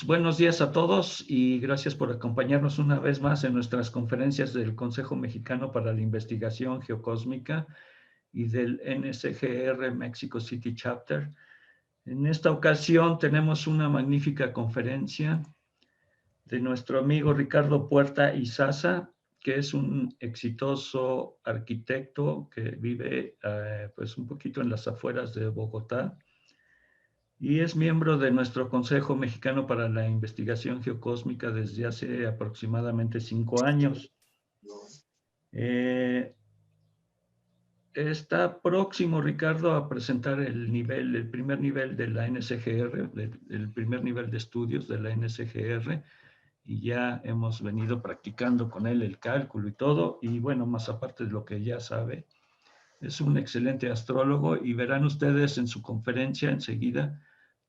Buenos días a todos y gracias por acompañarnos una vez más en nuestras conferencias del Consejo Mexicano para la Investigación Geocósmica y del NSGR Mexico City Chapter. En esta ocasión tenemos una magnífica conferencia de nuestro amigo Ricardo Puerta Izaza, que es un exitoso arquitecto que vive pues un poquito en las afueras de Bogotá y es miembro de nuestro Consejo Mexicano para la Investigación Geocósmica desde hace aproximadamente 5 años. Está próximo, Ricardo, a presentar el primer nivel de la NSGR, el primer nivel de estudios de la NSGR, y ya hemos venido practicando con él el cálculo y todo, y bueno, más aparte de lo que ya sabe, es un excelente astrólogo y verán ustedes en su conferencia enseguida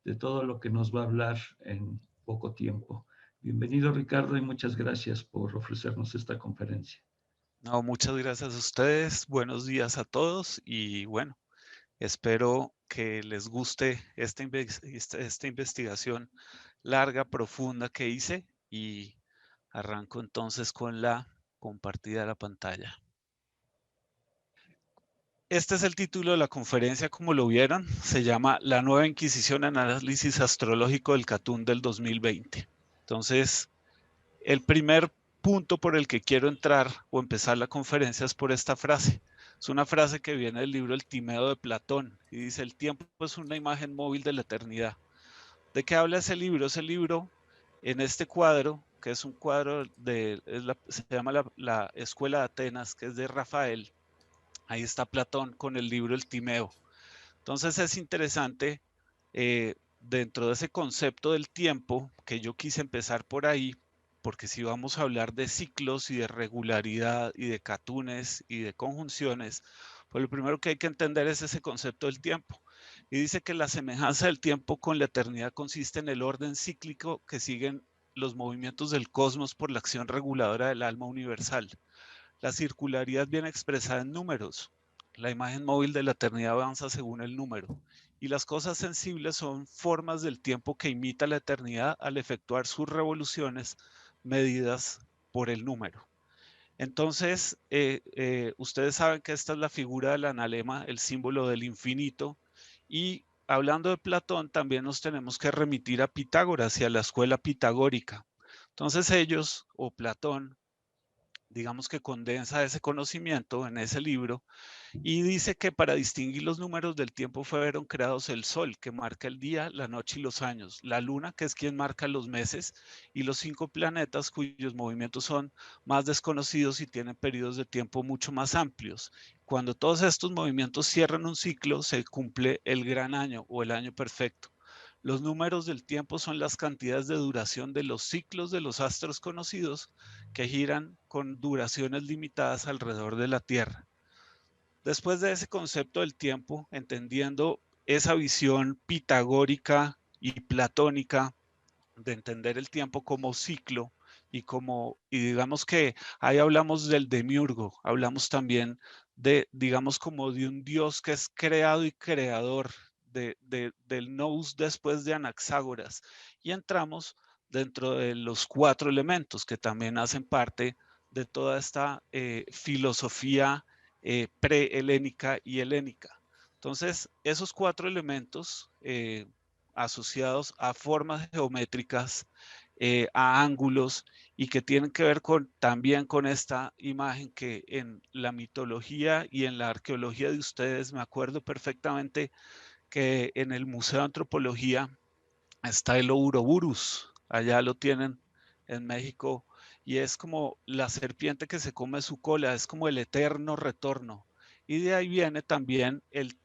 de todo lo que nos va a hablar en poco tiempo. Bienvenido, Ricardo, y muchas gracias por ofrecernos esta conferencia. No, muchas gracias a ustedes. Buenos días a todos y bueno, espero que les guste esta investigación larga, profunda que hice y arranco entonces con la compartida de la pantalla. Este es el título de la conferencia, como lo vieron, se llama La Nueva Inquisición, Análisis Astrológico del Catún del 2020. Entonces, el primer punto por el que quiero entrar o empezar la conferencia es por esta frase. Es una frase que viene del libro El Timeo de Platón y dice: el tiempo es una imagen móvil de la eternidad. ¿De qué habla ese libro? Ese libro, en este cuadro, que es un cuadro se llama la Escuela de Atenas, que es de Rafael. Ahí está Platón con el libro El Timeo. Entonces es interesante, dentro de ese concepto del tiempo, que yo quise empezar por ahí, porque si vamos a hablar de ciclos y de regularidad y de catunes y de conjunciones, pues lo primero que hay que entender es ese concepto del tiempo. Y dice que la semejanza del tiempo con la eternidad consiste en el orden cíclico que siguen los movimientos del cosmos por la acción reguladora del alma universal. La circularidad viene expresada en números. La imagen móvil de la eternidad avanza según el número. Y las cosas sensibles son formas del tiempo que imita la eternidad al efectuar sus revoluciones medidas por el número. Entonces, ustedes saben que esta es la figura del analema, el símbolo del infinito. Y hablando de Platón, también nos tenemos que remitir a Pitágoras y a la escuela pitagórica. Entonces ellos, o Platón, digamos que condensa ese conocimiento en ese libro y dice que para distinguir los números del tiempo fueron creados el sol, que marca el día, la noche y los años, la luna, que es quien marca los meses, y los 5 planetas cuyos movimientos son más desconocidos y tienen periodos de tiempo mucho más amplios. Cuando todos estos movimientos cierran un ciclo, se cumple el gran año o el año perfecto. Los números del tiempo son las cantidades de duración de los ciclos de los astros conocidos que giran con duraciones limitadas alrededor de la Tierra. Después de ese concepto del tiempo, entendiendo esa visión pitagórica y platónica de entender el tiempo como ciclo y digamos que ahí hablamos del demiurgo, hablamos también digamos, como de un Dios que es creado y creador del nous después de Anaxágoras, y entramos dentro de los 4 elementos que también hacen parte de toda esta filosofía prehelénica y helénica. Entonces, esos 4 elementos asociados a formas geométricas, a ángulos, y que tienen que ver también con esta imagen que en la mitología y en la arqueología de ustedes, me acuerdo perfectamente que en el Museo de Antropología está el Ouroboros, allá lo tienen en México, y es como la serpiente que se come su cola, es como el eterno retorno. Y de ahí viene también el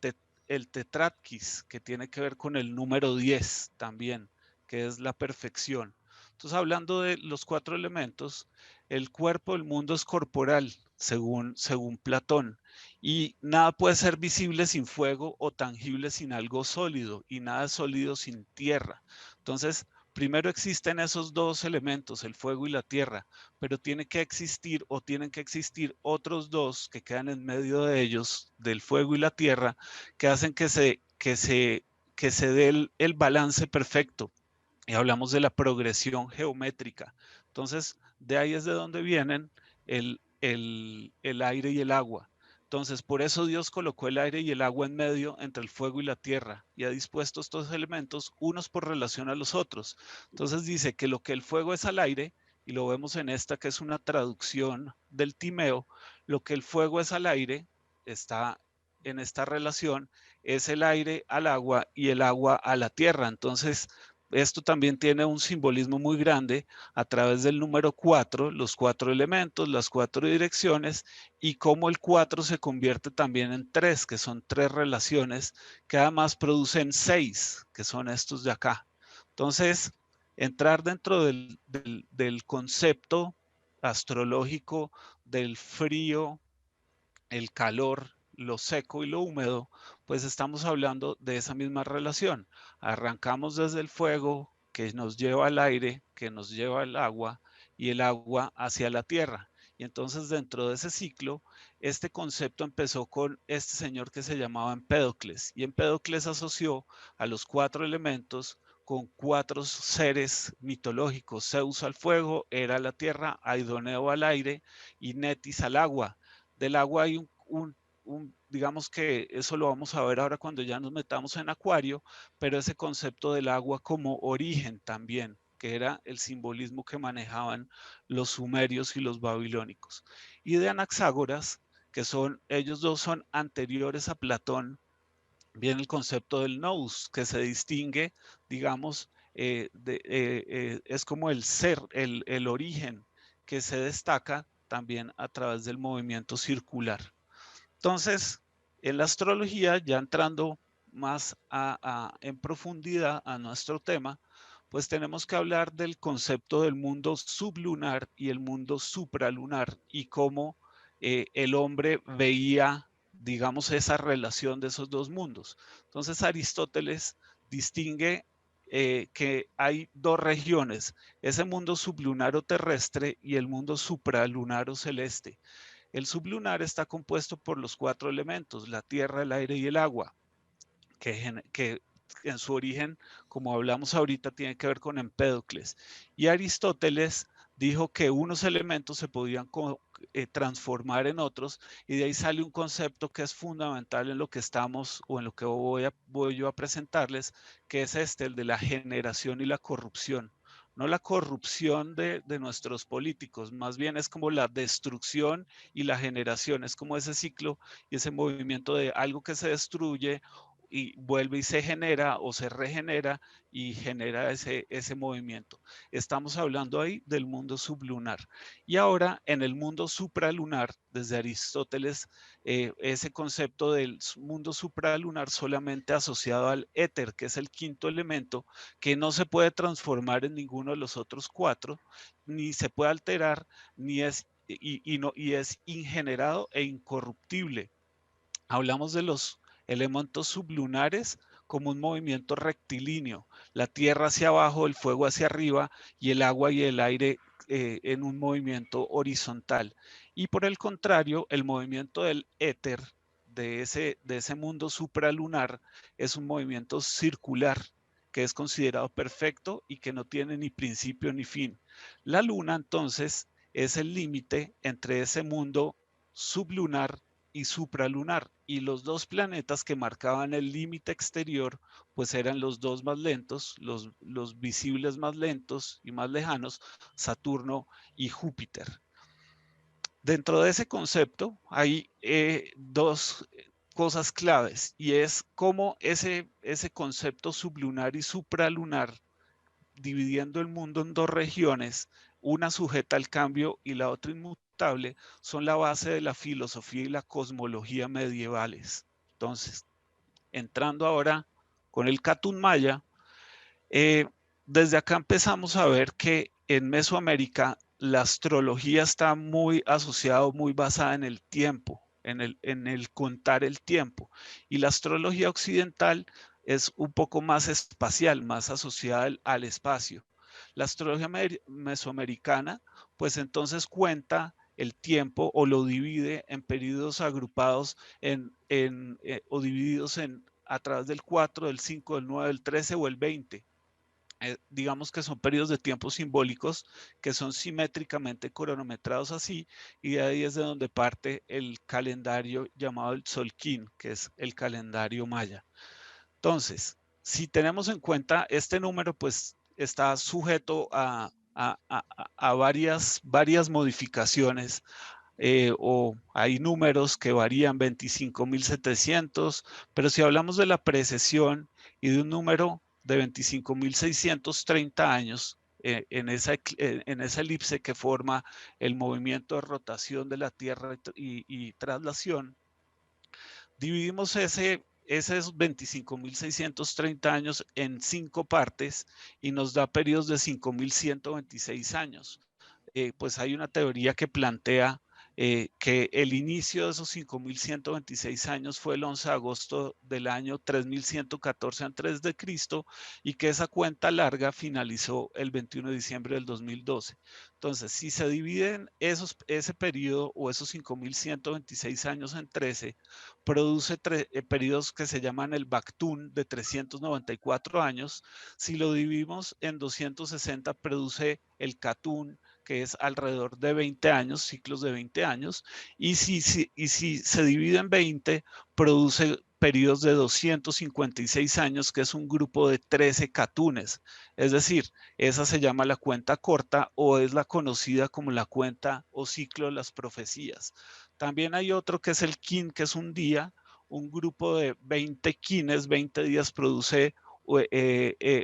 Tetratkis, que tiene que ver con el número 10 también, que es la perfección. Entonces, hablando de los 4 elementos, el cuerpo del mundo es corporal, según Platón, y nada puede ser visible sin fuego o tangible sin algo sólido, y nada es sólido sin tierra. Entonces, primero existen esos 2 elementos, el fuego y la tierra, pero tienen que existir otros 2 que quedan en medio de ellos, del fuego y la tierra, que hacen que se dé el balance perfecto. y hablamos de la progresión geométrica. Entonces, de ahí es de donde vienen el aire y el agua. Entonces, por eso Dios colocó el aire y el agua en medio entre el fuego y la tierra y ha dispuesto estos elementos unos por relación a los otros. Entonces dice que lo que el fuego es al aire, y lo vemos en esta que es una traducción del Timeo, lo que el fuego es al aire, está en esta relación, es el aire al agua y el agua a la tierra. Entonces, esto también tiene un simbolismo muy grande a través del número 4, los 4 elementos, las 4 direcciones, y cómo el 4 se convierte también en 3, que son 3 relaciones que además producen 6, que son estos de acá. Entonces, entrar dentro del concepto astrológico del frío, el calor, lo seco y lo húmedo, pues estamos hablando de esa misma relación. Arrancamos desde el fuego que nos lleva al aire, que nos lleva al agua y el agua hacia la tierra. Y entonces dentro de ese ciclo, este concepto empezó con este señor que se llamaba Empédocles. Y Empédocles asoció a los 4 elementos con 4 seres mitológicos: Zeus al fuego, Hera a la tierra, Aidoneo al aire y Netis al agua. Del agua hay digamos que eso lo vamos a ver ahora cuando ya nos metamos en Acuario, pero ese concepto del agua como origen también, que era el simbolismo que manejaban los sumerios y los babilónicos. Y de Anaxágoras, que ellos dos son anteriores a Platón, viene el concepto del nous, que se distingue, digamos, es como el ser, el origen, que se destaca también a través del movimiento circular. Entonces, en la astrología, ya entrando más en profundidad a nuestro tema, pues tenemos que hablar del concepto del mundo sublunar y el mundo supralunar y cómo el hombre veía, digamos, esa relación de esos dos mundos. Entonces, Aristóteles distingue que hay dos regiones: ese mundo sublunar o terrestre y el mundo supralunar o celeste. El sublunar está compuesto por los 4 elementos: la tierra, el aire y el agua, que en su origen, como hablamos ahorita, tiene que ver con Empédocles. Y Aristóteles dijo que unos elementos se podían transformar en otros, y de ahí sale un concepto que es fundamental en lo que estamos, o en lo que voy yo a presentarles, que es el de la generación y la corrupción. No la corrupción de nuestros políticos, más bien es como la destrucción y la generación, es como ese ciclo y ese movimiento de algo que se destruye y vuelve y se genera o se regenera y genera ese movimiento. Estamos hablando ahí del mundo sublunar. Y ahora en el mundo supralunar, desde Aristóteles, ese concepto del mundo supralunar solamente asociado al éter, que es el quinto elemento, que no se puede transformar en ninguno de los otros 4, ni se puede alterar, ni es, y es ingenerado e incorruptible. Hablamos de los elementos sublunares como un movimiento rectilíneo: la tierra hacia abajo, el fuego hacia arriba y el agua y el aire en un movimiento horizontal. Y por el contrario, el movimiento del éter, de ese mundo supralunar, es un movimiento circular, que es considerado perfecto y que no tiene ni principio ni fin. La luna, entonces, es el límite entre ese mundo sublunar y supralunar, y los dos planetas que marcaban el límite exterior pues eran los dos más lentos, los visibles más lentos y más lejanos: Saturno y Júpiter. Dentro de ese concepto hay dos cosas claves, y es cómo ese concepto sublunar y supralunar, dividiendo el mundo en dos regiones, una sujeta al cambio y la otra inmutable, son la base de la filosofía y la cosmología medievales. Entonces, entrando ahora con el Catún Maya, desde acá empezamos a ver que en Mesoamérica la astrología está muy asociada, muy basada en el tiempo, en el contar el tiempo. Y la astrología occidental es un poco más espacial, más asociada al espacio. La astrología mesoamericana, pues entonces cuenta el tiempo o lo divide en periodos agrupados o divididos a través del 4, del 5, del 9, del 13 o el 20. digamos que son periodos de tiempo simbólicos que son simétricamente cronometrados así, y de ahí es de donde parte el calendario llamado el Tzolk'in, que es el calendario maya. Entonces, si tenemos en cuenta este número, pues está sujeto a varias modificaciones, o hay números que varían 25.700, pero si hablamos de la precesión y de un número de 25.630 años, en esa elipse que forma el movimiento de rotación de la Tierra y traslación, dividimos esos 25.630 años en 5 partes y nos da periodos de 5.126 años. Pues hay una teoría que plantea que el inicio de esos 5.126 años fue el 11 de agosto del año 3.114 a.C. y que esa cuenta larga finalizó el 21 de diciembre del 2012. Entonces, si se dividen ese periodo o esos 5.126 años en 13, produce periodos que se llaman el Baktún de 394 años. Si lo dividimos en 260, produce el Katún, que es alrededor de 20 años, ciclos de 20 años, y si se divide en 20, produce periodos de 256 años, que es un grupo de 13 catunes. Es decir, esa se llama la cuenta corta o es la conocida como la cuenta o ciclo de las profecías. También hay otro que es el kin, que es un día, un grupo de 20 kines, 20 días produce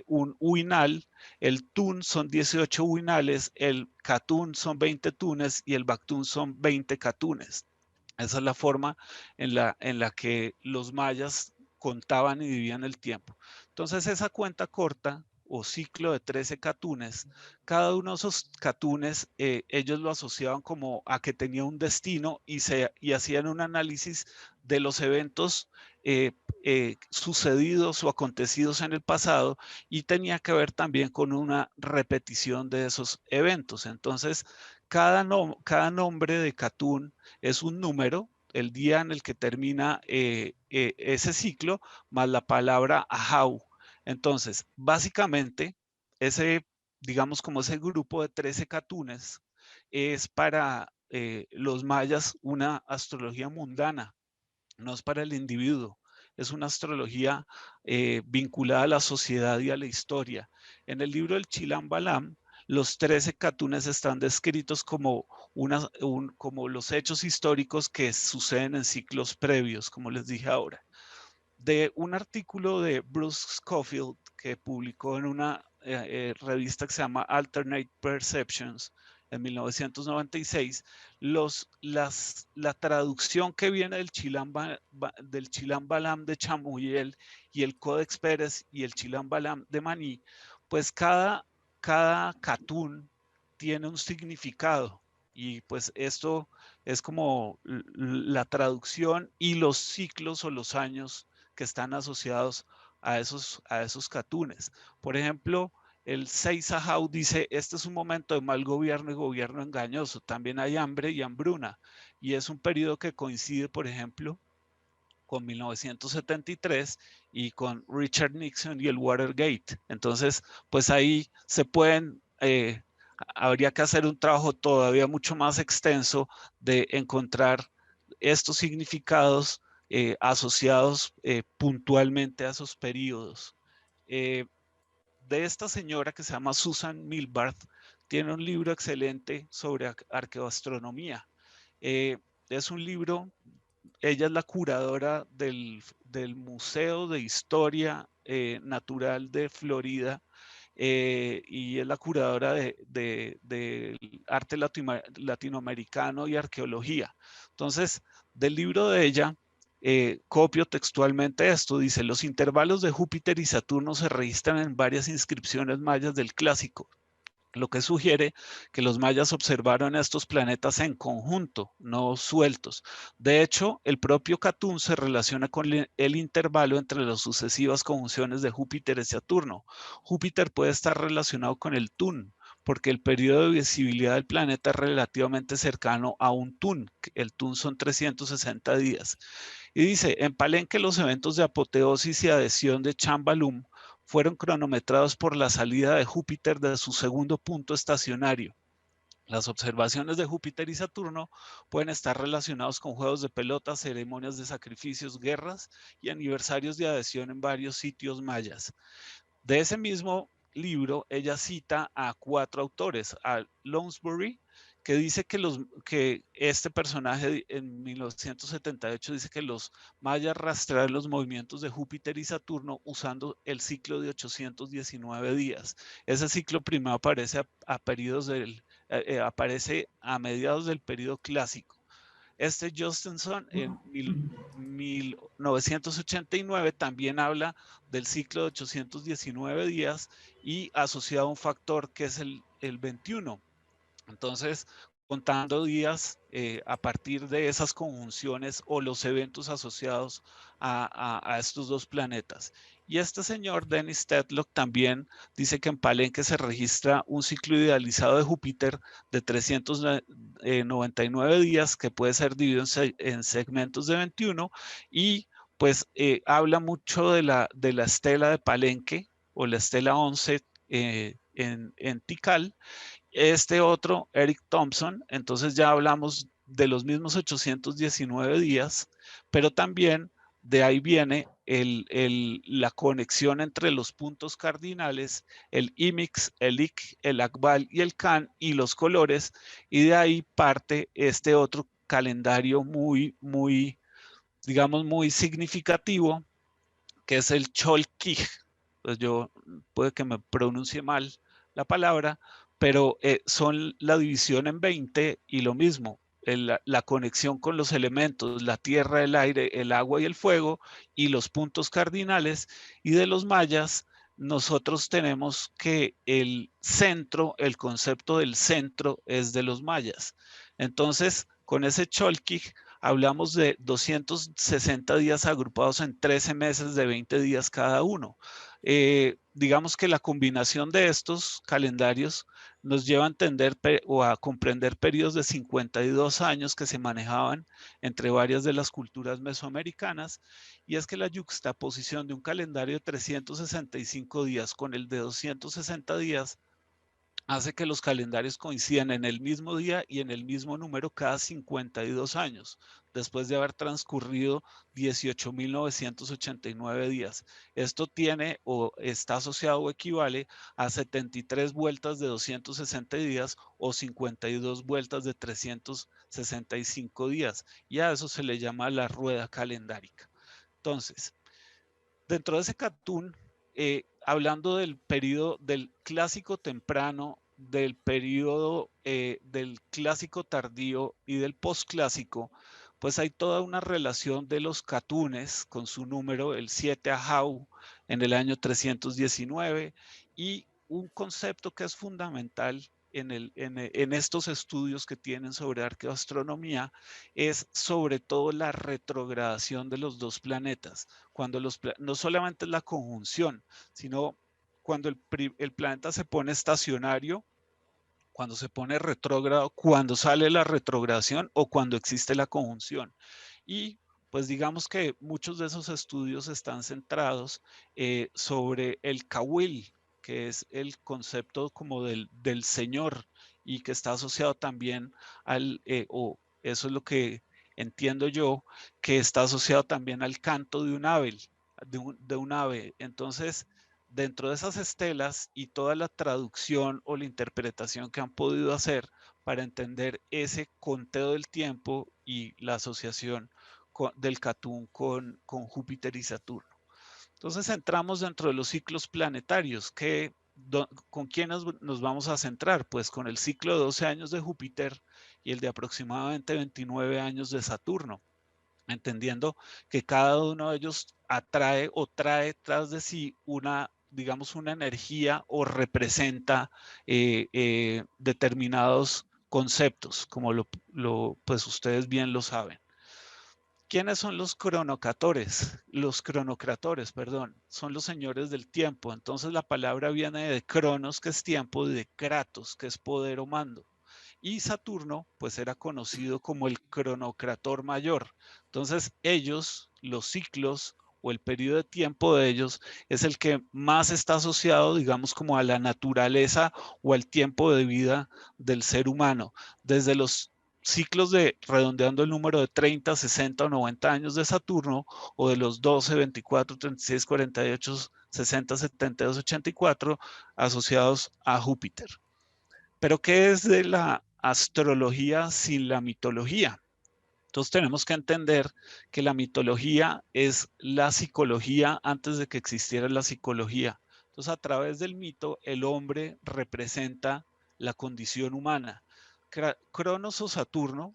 un uinal. El tun son 18 uinales, el catún son 20 tunes y el bactún son 20 catunes. Esa es la forma en la que los mayas contaban y dividían el tiempo. Entonces, esa cuenta corta o ciclo de 13 catunes, cada uno de esos catunes, ellos lo asociaban como a que tenía un destino y hacían un análisis de los eventos sucedidos o acontecidos en el pasado, y tenía que ver también con una repetición de esos eventos. Entonces, cada nombre de catún es un número, el día en el que termina ese ciclo, más la palabra ahau. Entonces, básicamente, digamos como ese grupo de 13 catunes es para los mayas una astrología mundana, no es para el individuo. Es una astrología vinculada a la sociedad y a la historia. En el libro del Chilam Balam, los 13 catunes están descritos como los hechos históricos que suceden en ciclos previos, como les dije ahora. De un artículo de Bruce Scofield que publicó en una revista que se llama Alternate Perceptions en 1996, la traducción que viene del Chilam Balam de Chamuyel y el Codex Pérez y el Chilam Balam de Maní, pues cada catún tiene un significado, y pues esto es como la traducción y los ciclos o los años que están asociados a esos catunes. Por ejemplo, el Seisahau dice, este es un momento de mal gobierno y gobierno engañoso. También hay hambre y hambruna. Y es un periodo que coincide, por ejemplo, con 1973 y con Richard Nixon y el Watergate. Entonces, pues ahí se pueden, habría que hacer un trabajo todavía mucho más extenso de encontrar estos significados asociados puntualmente a esos periodos. De esta señora que se llama Susan Milbarth, tiene un libro excelente sobre arqueoastronomía. Es un libro, ella es la curadora del Museo de Historia Natural de Florida, y es la curadora del arte latinoamericano y arqueología. Entonces, del libro de ella, copio textualmente esto, dice: los intervalos de Júpiter y Saturno se registran en varias inscripciones mayas del Clásico, lo que sugiere que los mayas observaron estos planetas en conjunto, no sueltos. De hecho, el propio Catún se relaciona con el intervalo entre las sucesivas conjunciones de Júpiter y Saturno. Júpiter puede estar relacionado con el Tun, porque el periodo de visibilidad del planeta es relativamente cercano a un Tun. El Tun son 360 días. Y dice, en Palenque los eventos de apoteosis y adhesión de Chambalum fueron cronometrados por la salida de Júpiter de su segundo punto estacionario. Las observaciones de Júpiter y Saturno pueden estar relacionados con juegos de pelota, ceremonias de sacrificios, guerras y aniversarios de adhesión en varios sitios mayas. De ese mismo libro, ella cita a 4 autores, a Lounsbury, que dice que este personaje en 1978 dice que los mayas rastrearon los movimientos de Júpiter y Saturno usando el ciclo de 819 días. Ese ciclo primero aparece aparece a mediados del periodo clásico. Jostenson en 1989 también habla del ciclo de 819 días y asociado a un factor que es el 21. Entonces, contando días a partir de esas conjunciones o los eventos asociados a estos dos planetas. Y este señor, Dennis Tetlock, también dice que en Palenque se registra un ciclo idealizado de Júpiter de 399 días que puede ser dividido en segmentos de 21 y pues habla mucho de la estela de Palenque o la estela 11 en Tikal. Este otro, Eric Thompson, entonces ya hablamos de los mismos 819 días, pero también de ahí viene la conexión entre los puntos cardinales, el IMIX, el IC, el ACBAL y el CAN y los colores, y de ahí parte este otro calendario digamos, muy significativo, que es el Cholquij. Pues yo puede que me pronuncie mal la palabra, pero son la división en 20 y lo mismo, la conexión con los elementos, la tierra, el aire, el agua y el fuego y los puntos cardinales. Y de los mayas, nosotros tenemos que el centro, el concepto del centro es de los mayas. Entonces, con ese Cholquij hablamos de 260 días agrupados en 13 meses de 20 días cada uno. Digamos que la combinación de estos calendarios nos lleva a entender o a comprender periodos de 52 años que se manejaban entre varias de las culturas mesoamericanas, y es que la yuxtaposición de un calendario de 365 días con el de 260 días hace que los calendarios coincidan en el mismo día y en el mismo número cada 52 años, después de haber transcurrido 18.989 días. Esto tiene o está asociado o equivale a 73 vueltas de 260 días o 52 vueltas de 365 días, y a eso se le llama la rueda calendárica. Entonces, dentro de ese cartoon, hablando del periodo del clásico temprano, del periodo del clásico tardío y del postclásico, pues hay toda una relación de los catunes con su número, el 7 Ahau, en el año 319, y un concepto que es fundamental en estos estudios que tienen sobre arqueoastronomía es sobre todo la retrogradación de los dos planetas, cuando no solamente es la conjunción, sino cuando el planeta se pone estacionario, cuando se pone retrógrado, cuando sale la retrogradación o cuando existe la conjunción. Y pues digamos que muchos de esos estudios están centrados sobre el Kawil, que es el concepto como del Señor y que está asociado también o eso es lo que entiendo yo, que está asociado también al canto de un ave, de un ave. Entonces, dentro de esas estelas y toda la traducción o la interpretación que han podido hacer para entender ese conteo del tiempo y la asociación del Catún con Júpiter y Saturno. Entonces entramos dentro de los ciclos planetarios. ¿Con quiénes nos vamos a centrar? Pues con el ciclo de 12 años de Júpiter y el de aproximadamente 29 años de Saturno, entendiendo que cada uno de ellos atrae o trae tras de sí digamos, una energía o representa determinados conceptos, como pues ustedes bien lo saben. ¿Quiénes son los cronocratores? Los cronocratores, perdón, son los señores del tiempo. Entonces la palabra viene de cronos, que es tiempo, y de kratos, que es poder o mando. Y Saturno, pues era conocido como el cronocrator mayor. Entonces ellos, los ciclos o el periodo de tiempo de ellos es el que más está asociado, digamos, como a la naturaleza o al tiempo de vida del ser humano. Desde los ciclos de, redondeando el número de 30, 60 o 90 años de Saturno, o de los 12, 24, 36, 48, 60, 72, 84, asociados a Júpiter. Pero ¿qué es de la astrología sin la mitología? Entonces tenemos que entender que la mitología es la psicología antes de que existiera la psicología. Entonces a través del mito el hombre representa la condición humana. Cronos o Saturno,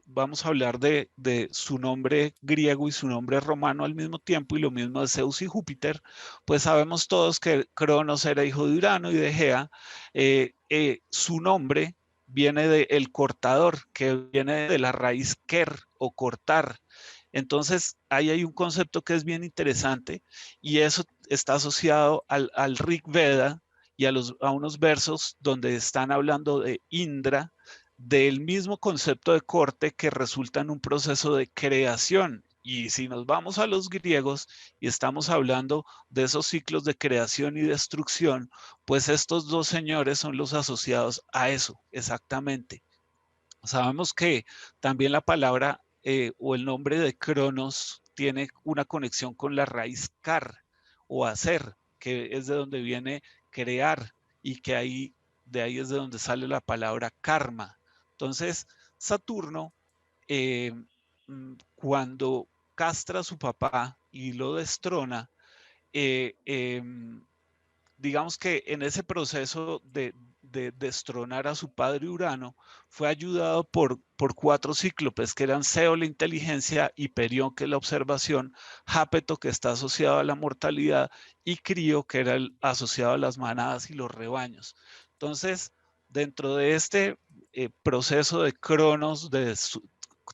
vamos a hablar de su nombre griego y su nombre romano al mismo tiempo, y lo mismo de Zeus y Júpiter. Pues sabemos todos que Cronos era hijo de Urano y de Gea. Su nombre viene de el cortador, que viene de la raíz ker o cortar. Entonces, ahí hay un concepto que es bien interesante, y eso está asociado al Rig Veda y a unos versos donde están hablando de Indra, del mismo concepto de corte que resulta en un proceso de creación. Y si nos vamos a los griegos y estamos hablando de esos ciclos de creación y destrucción, pues estos dos señores son los asociados a eso, exactamente. Sabemos que también la palabra o el nombre de Cronos tiene una conexión con la raíz car o hacer, que es de donde viene crear, y que de ahí es de donde sale la palabra karma. Entonces, Saturno, eh, cuando castra a su papá y lo destrona, eh, eh, digamos que en ese proceso de destronar a su padre Urano, fue ayudado por 4 cíclopes, que eran Seo, la inteligencia, Hiperión, que es la observación, Jápeto, que está asociado a la mortalidad, y Crío, que era asociado a las manadas y los rebaños. Entonces, dentro de este proceso de Cronos,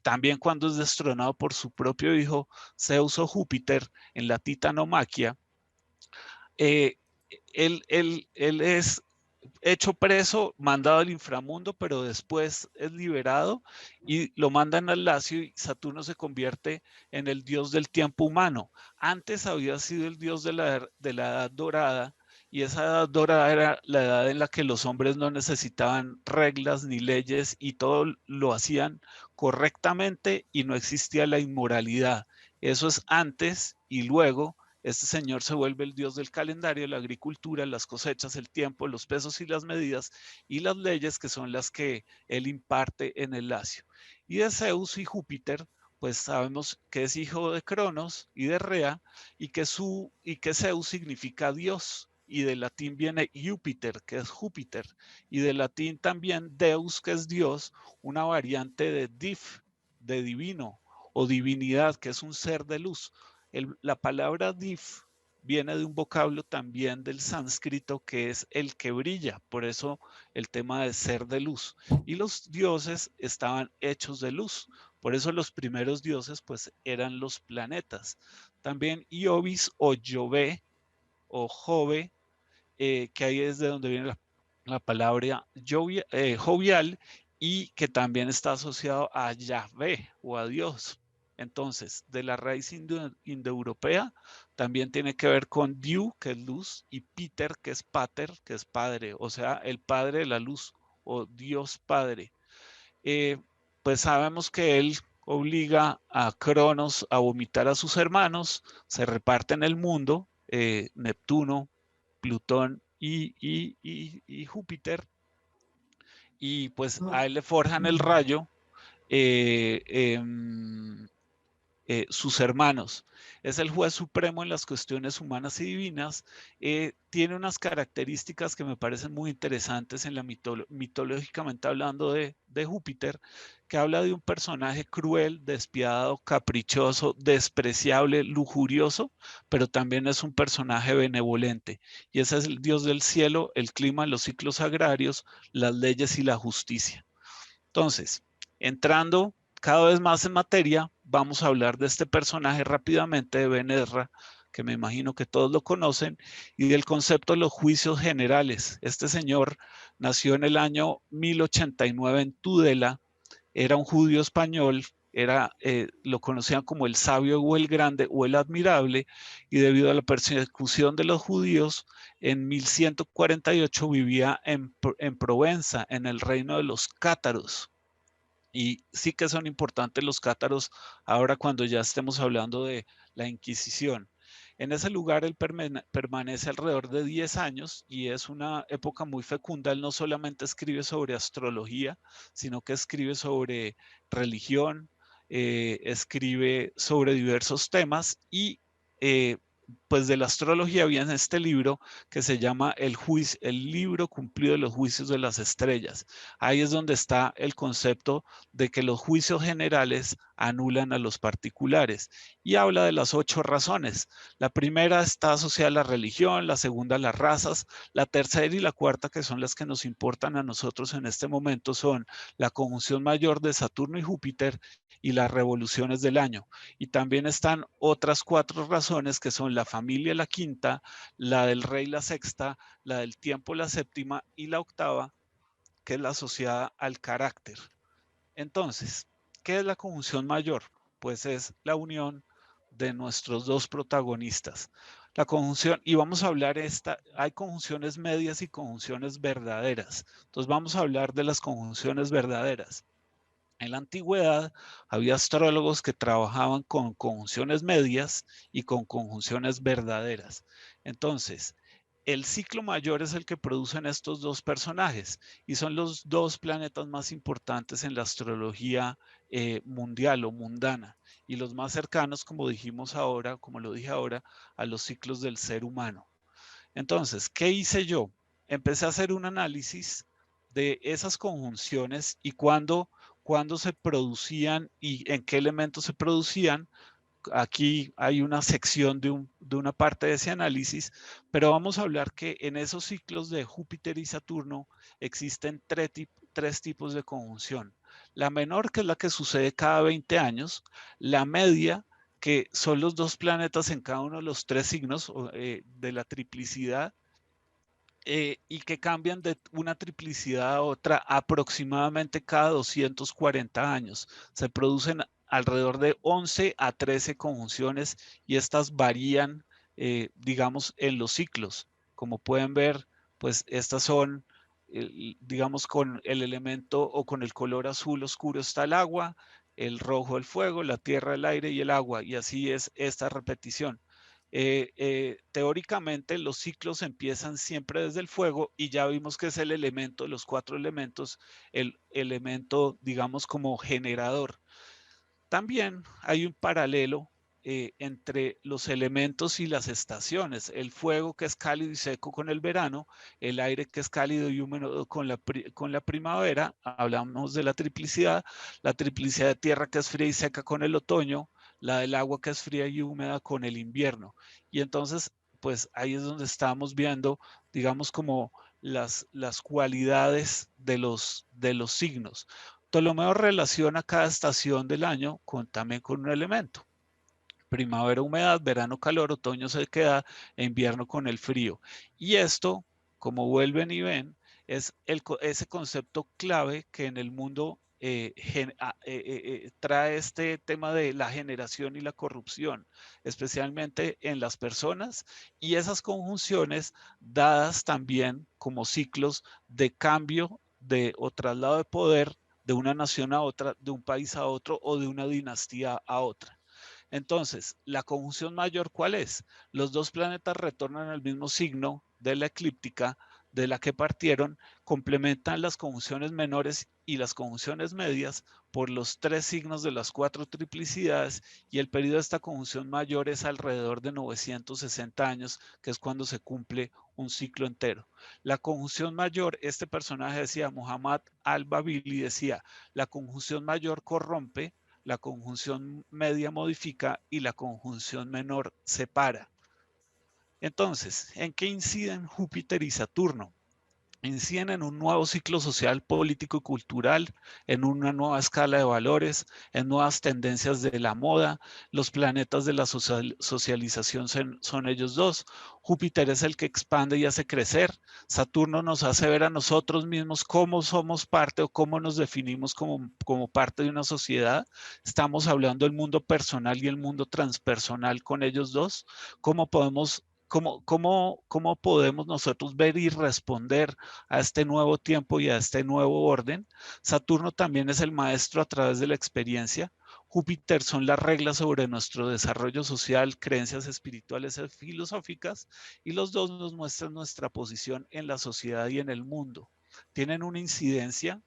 también cuando es destronado por su propio hijo, Zeus o Júpiter, en la titanomaquia, eh, él es hecho preso, mandado al inframundo, pero después es liberado y lo mandan al Lacio, y Saturno se convierte en el dios del tiempo humano. Antes había sido el dios de la edad dorada, y esa edad dorada era la edad en la que los hombres no necesitaban reglas ni leyes y todo lo hacían correctamente y no existía la inmoralidad. Eso es antes, y luego este señor se vuelve el dios del calendario, la agricultura, las cosechas, el tiempo, los pesos y las medidas, y las leyes, que son las que él imparte en el Lacio. Y de Zeus y Júpiter, pues sabemos que es hijo de Cronos y de Rea, y que Zeus significa Dios, y del latín viene Júpiter, que es Júpiter, y del latín también Deus, que es Dios, una variante de div, de divino o divinidad, que es un ser de luz. La palabra div viene de un vocablo también del sánscrito, que es el que brilla, por eso el tema de ser de luz. Y los dioses estaban hechos de luz, por eso los primeros dioses pues eran los planetas. También Iovis o Jove o Jove, que ahí es de donde viene la palabra jovial, y que también está asociado a Yahvé o a Dios. Entonces, de la raíz indoeuropea, también tiene que ver con Diu, que es luz, y Peter, que es pater, que es padre, o sea, el padre de la luz, o Dios Padre. Pues sabemos que él obliga a Cronos a vomitar a sus hermanos, se reparten el mundo, Neptuno, Plutón y Júpiter, y pues a él le forjan el rayo eh, eh, sus hermanos. Es el juez supremo en las cuestiones humanas y divinas. Tiene unas características que me parecen muy interesantes en la mitológicamente hablando de Júpiter, que habla de un personaje cruel, despiadado, caprichoso, despreciable, lujurioso, pero también es un personaje benevolente. Y ese es el dios del cielo, el clima, los ciclos agrarios, las leyes y la justicia. Entonces, entrando cada vez más en materia, vamos a hablar de este personaje rápidamente, de Ben-Ezra, que me imagino que todos lo conocen, y del concepto de los juicios generales. Este señor nació en el año 1089 en Tudela, era un judío español, lo conocían como el sabio o el grande o el admirable, y debido a la persecución de los judíos, en 1148 vivía en Provenza, en el reino de los cátaros. Y sí que son importantes los cátaros ahora cuando ya estemos hablando de la Inquisición. En ese lugar él permanece alrededor de 10 años y es una época muy fecunda. Él no solamente escribe sobre astrología, sino que escribe sobre religión, escribe sobre diversos temas y pues de la astrología viene este libro que se llama el libro cumplido de los juicios de las estrellas. Ahí es donde está el concepto de que los juicios generales anulan a los particulares y habla de las 8 razones. La primera está asociada a la religión, la segunda a las razas, la tercera y la cuarta, que son las que nos importan a nosotros en este momento, son la conjunción mayor de Saturno y Júpiter y las revoluciones del año. Y también están otras 4 razones que son la familia la quinta, la del rey la sexta, la del tiempo la séptima y la octava, que es la asociada al carácter. Entonces, ¿qué es la conjunción mayor? Pues es la unión de nuestros dos protagonistas. La conjunción, y vamos a hablar hay conjunciones medias y conjunciones verdaderas. Entonces vamos a hablar de las conjunciones verdaderas. En la antigüedad había astrólogos que trabajaban con conjunciones medias y con conjunciones verdaderas. Entonces, el ciclo mayor es el que producen estos dos personajes y son los dos planetas más importantes en la astrología mundial o mundana y los más cercanos, como dijimos ahora, como lo dije ahora, a los ciclos del ser humano. Entonces, ¿qué hice yo? Empecé a hacer un análisis de esas conjunciones y cuándo se producían y en qué elementos se producían. Aquí hay una sección de una parte de ese análisis, pero vamos a hablar que en esos ciclos de Júpiter y Saturno existen tres tipos de conjunción. La menor, que es la que sucede cada 20 años, la media, que son los dos planetas en cada uno de los 3 signos de la triplicidad, y que cambian de una triplicidad a otra aproximadamente cada 240 años. Se producen alrededor de 11 a 13 conjunciones y estas varían, digamos, en los ciclos. Como pueden ver, pues estas son, digamos, con el elemento o con el color azul oscuro está el agua, el rojo el fuego, la tierra el aire y el agua, y así es esta repetición. Teóricamente los ciclos empiezan siempre desde el fuego y ya vimos que es el elemento, los 4 elementos, el elemento, digamos, como generador. También hay un paralelo entre los elementos y las estaciones. El fuego, que es cálido y seco con el verano, el aire, que es cálido y húmedo con la primavera, hablamos de la triplicidad de tierra, que es fría y seca con el otoño, la del agua, que es fría y húmeda con el invierno. Y entonces, pues ahí es donde estamos viendo, digamos, como las cualidades de los signos. Ptolomeo relaciona cada estación del año también con un elemento. Primavera, humedad; verano, calor; otoño, sequedad; e invierno con el frío. Y esto, como vuelven y ven, es ese concepto clave que en el mundo trae este tema de la generación y la corrupción, especialmente en las personas, y esas conjunciones dadas también como ciclos de cambio o traslado de poder de una nación a otra, de un país a otro o de una dinastía a otra. Entonces, la conjunción mayor, ¿cuál es? Los dos planetas retornan al mismo signo de la eclíptica de la que partieron, complementan las conjunciones menores y las conjunciones medias por los 3 signos de las 4 triplicidades, y el periodo de esta conjunción mayor es alrededor de 960 años, que es cuando se cumple un ciclo entero. La conjunción mayor, este personaje decía, Muhammad al-Babili decía, la conjunción mayor corrompe, la conjunción media modifica y la conjunción menor separa. Entonces, ¿en qué inciden Júpiter y Saturno? inciden en un nuevo ciclo social, político y cultural, en una nueva escala de valores, en nuevas tendencias de la moda. Los planetas de la socialización son ellos dos. Júpiter es el que expande y hace crecer. Saturno nos hace ver a nosotros mismos cómo somos parte o cómo nos definimos como parte de una sociedad. Estamos hablando del mundo personal y el mundo transpersonal con ellos dos. ¿Cómo podemos ¿Cómo podemos nosotros ver y responder a este nuevo tiempo y a este nuevo orden? Saturno también es el maestro a través de la experiencia. Júpiter son las reglas sobre nuestro desarrollo social, creencias espirituales y filosóficas, y los dos nos muestran nuestra posición en la sociedad y en el mundo. Tienen una incidencia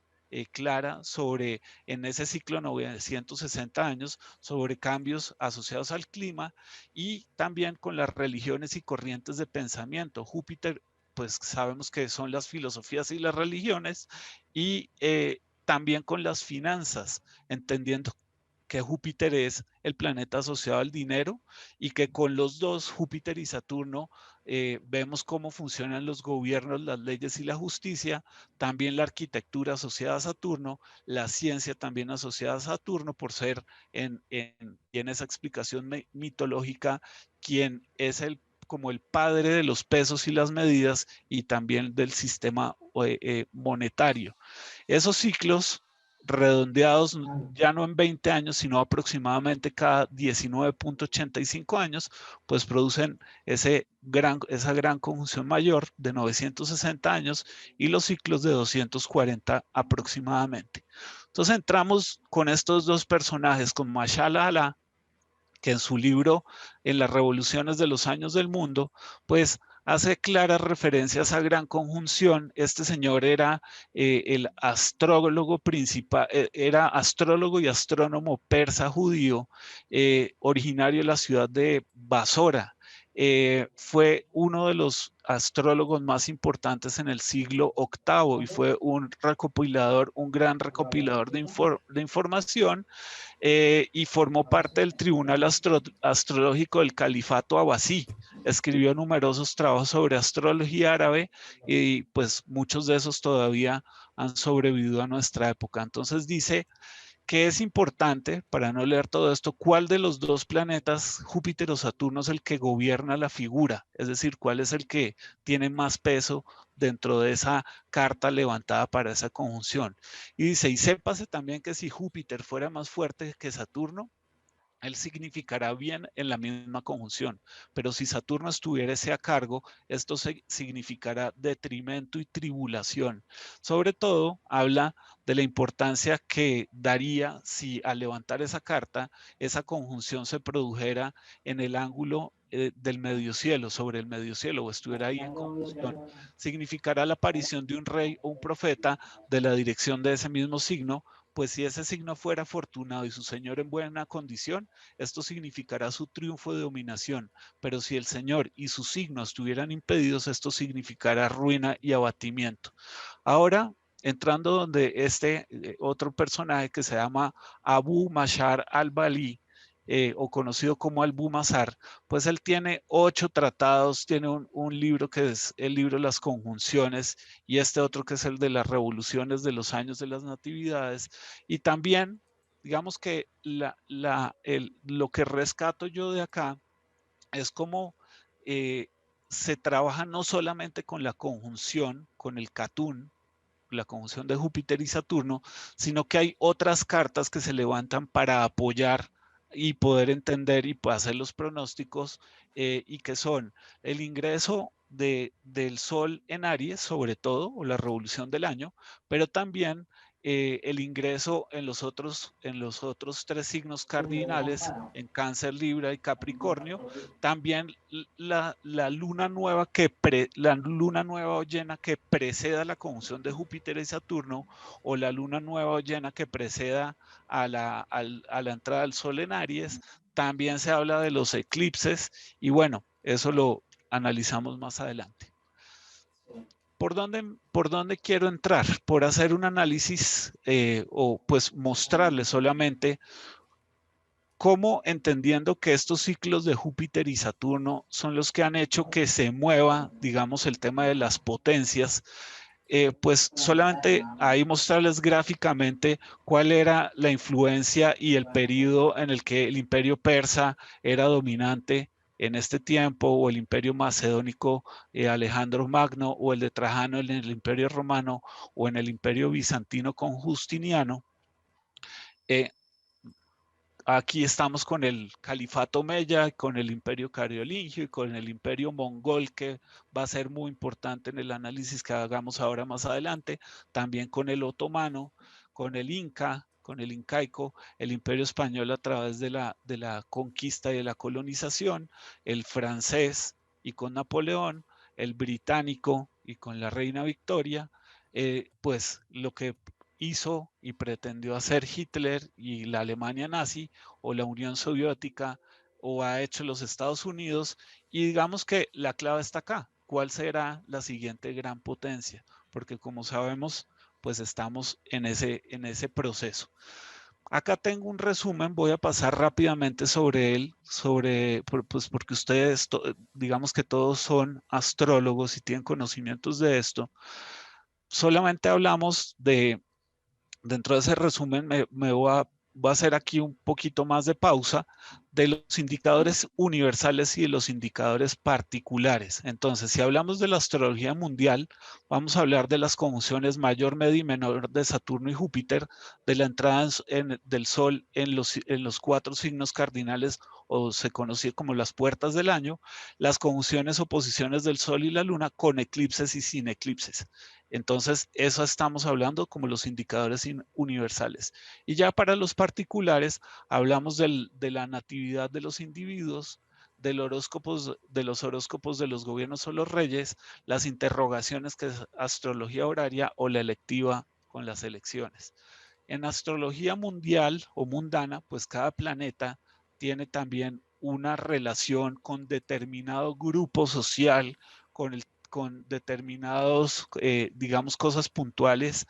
clara sobre, en ese ciclo de 960 años, sobre cambios asociados al clima y también con las religiones y corrientes de pensamiento. Júpiter, pues sabemos que son las filosofías y las religiones, y también con las finanzas, entendiendo que Júpiter es el planeta asociado al dinero y que con los dos, Júpiter y Saturno, vemos cómo funcionan los gobiernos, las leyes y la justicia, también la arquitectura asociada a Saturno, la ciencia también asociada a Saturno, por ser en esa explicación mitológica quien es como el padre de los pesos y las medidas y también del sistema monetario. Esos ciclos redondeados ya no en 20 años, sino aproximadamente cada 19.85 años, pues producen esa gran conjunción mayor de 960 años y los ciclos de 240 aproximadamente. Entonces entramos con estos dos personajes, con Mashallah Allah, que en su libro En las revoluciones de los años del mundo, pues hace claras referencias a gran conjunción. Este señor era el astrólogo principal, era astrólogo y astrónomo persa judío, originario de la ciudad de Basora. Fue uno de los astrólogos más importantes en el siglo VIII y fue un recopilador, un gran recopilador de información, y formó parte del Tribunal Astrológico del Califato Abbasí. Escribió numerosos trabajos sobre astrología árabe y pues muchos de esos todavía han sobrevivido a nuestra época. Entonces dice que es importante, para no leer todo esto, cuál de los dos planetas, Júpiter o Saturno, es el que gobierna la figura, es decir, cuál es el que tiene más peso dentro de esa carta levantada para esa conjunción. Y dice, y sépase también que si Júpiter fuera más fuerte que Saturno, él significará bien en la misma conjunción, pero si Saturno estuviese a cargo, esto significará detrimento y tribulación. Sobre todo, habla de la importancia que daría si al levantar esa carta, esa conjunción se produjera en el ángulo del medio cielo, sobre el medio cielo, o estuviera ahí en conjunción. Significará la aparición de un rey o un profeta de la dirección de ese mismo signo, pues si ese signo fuera afortunado y su señor en buena condición, esto significará su triunfo de dominación, pero si el señor y su signo estuvieran impedidos, esto significará ruina y abatimiento. Ahora, entrando donde este otro personaje que se llama Abu Mashar al-Bali, o conocido como Albu-Mazar, pues él tiene 8 tratados, tiene un libro que es el libro de las conjunciones y este otro que es el de las revoluciones de los años de las natividades, y también digamos que lo que rescato yo de acá es como se trabaja no solamente con la conjunción, con el catún, la conjunción de Júpiter y Saturno, sino que hay otras cartas que se levantan para apoyar y poder entender y hacer los pronósticos, y que son el ingreso del Sol en Aries, sobre todo, o la revolución del año, pero también el ingreso en los otros 3 signos cardinales, en Cáncer, Libra y Capricornio. También la luna nueva la luna nueva o llena que preceda la conjunción de Júpiter y Saturno, o la luna nueva o llena que preceda a la entrada del Sol en Aries. También se habla de los eclipses y bueno, eso lo analizamos más adelante. ¿Por dónde quiero entrar? Por hacer un análisis, o pues mostrarles solamente cómo, entendiendo que estos ciclos de Júpiter y Saturno son los que han hecho que se mueva, digamos, el tema de las potencias, pues solamente ahí mostrarles gráficamente cuál era la influencia y el periodo en el que el imperio persa era dominante en este tiempo, o el imperio macedónico, Alejandro Magno, o el de Trajano en el imperio romano, o en el imperio bizantino con Justiniano. Aquí estamos con el califato Omeya, con el imperio cariolingio y con el imperio mongol, que va a ser muy importante en el análisis que hagamos ahora más adelante. También con el otomano, con el inca, con el incaico, el imperio español a través de la conquista y de la colonización, el francés y con Napoleón, el británico y con la reina Victoria. Pues lo que hizo y pretendió hacer Hitler y la Alemania nazi, o la Unión Soviética, o ha hecho los Estados Unidos, y digamos que la clave está acá. ¿Cuál será la siguiente gran potencia? Porque como sabemos, pues estamos en ese proceso. Acá tengo un resumen, voy a pasar rápidamente sobre él, pues porque ustedes, digamos que todos son astrólogos y tienen conocimientos de esto. Solamente hablamos dentro de ese resumen voy a hacer aquí un poquito más de pausa de los indicadores universales y de los indicadores particulares. Entonces, si hablamos de la astrología mundial, vamos a hablar de las conjunciones mayor, medio y menor de Saturno y Júpiter, de la entrada del Sol en los 4 signos cardinales, o se conoce como las puertas del año, las conjunciones o posiciones del Sol y la Luna con eclipses y sin eclipses. Entonces, eso estamos hablando como los indicadores universales. Y ya para los particulares, hablamos de la natividad de los individuos, de los horóscopos de los gobiernos o los reyes, las interrogaciones, que es astrología horaria, o la electiva con las elecciones. En astrología mundial o mundana, pues cada planeta tiene también una relación con determinado grupo social, con determinados, digamos, cosas puntuales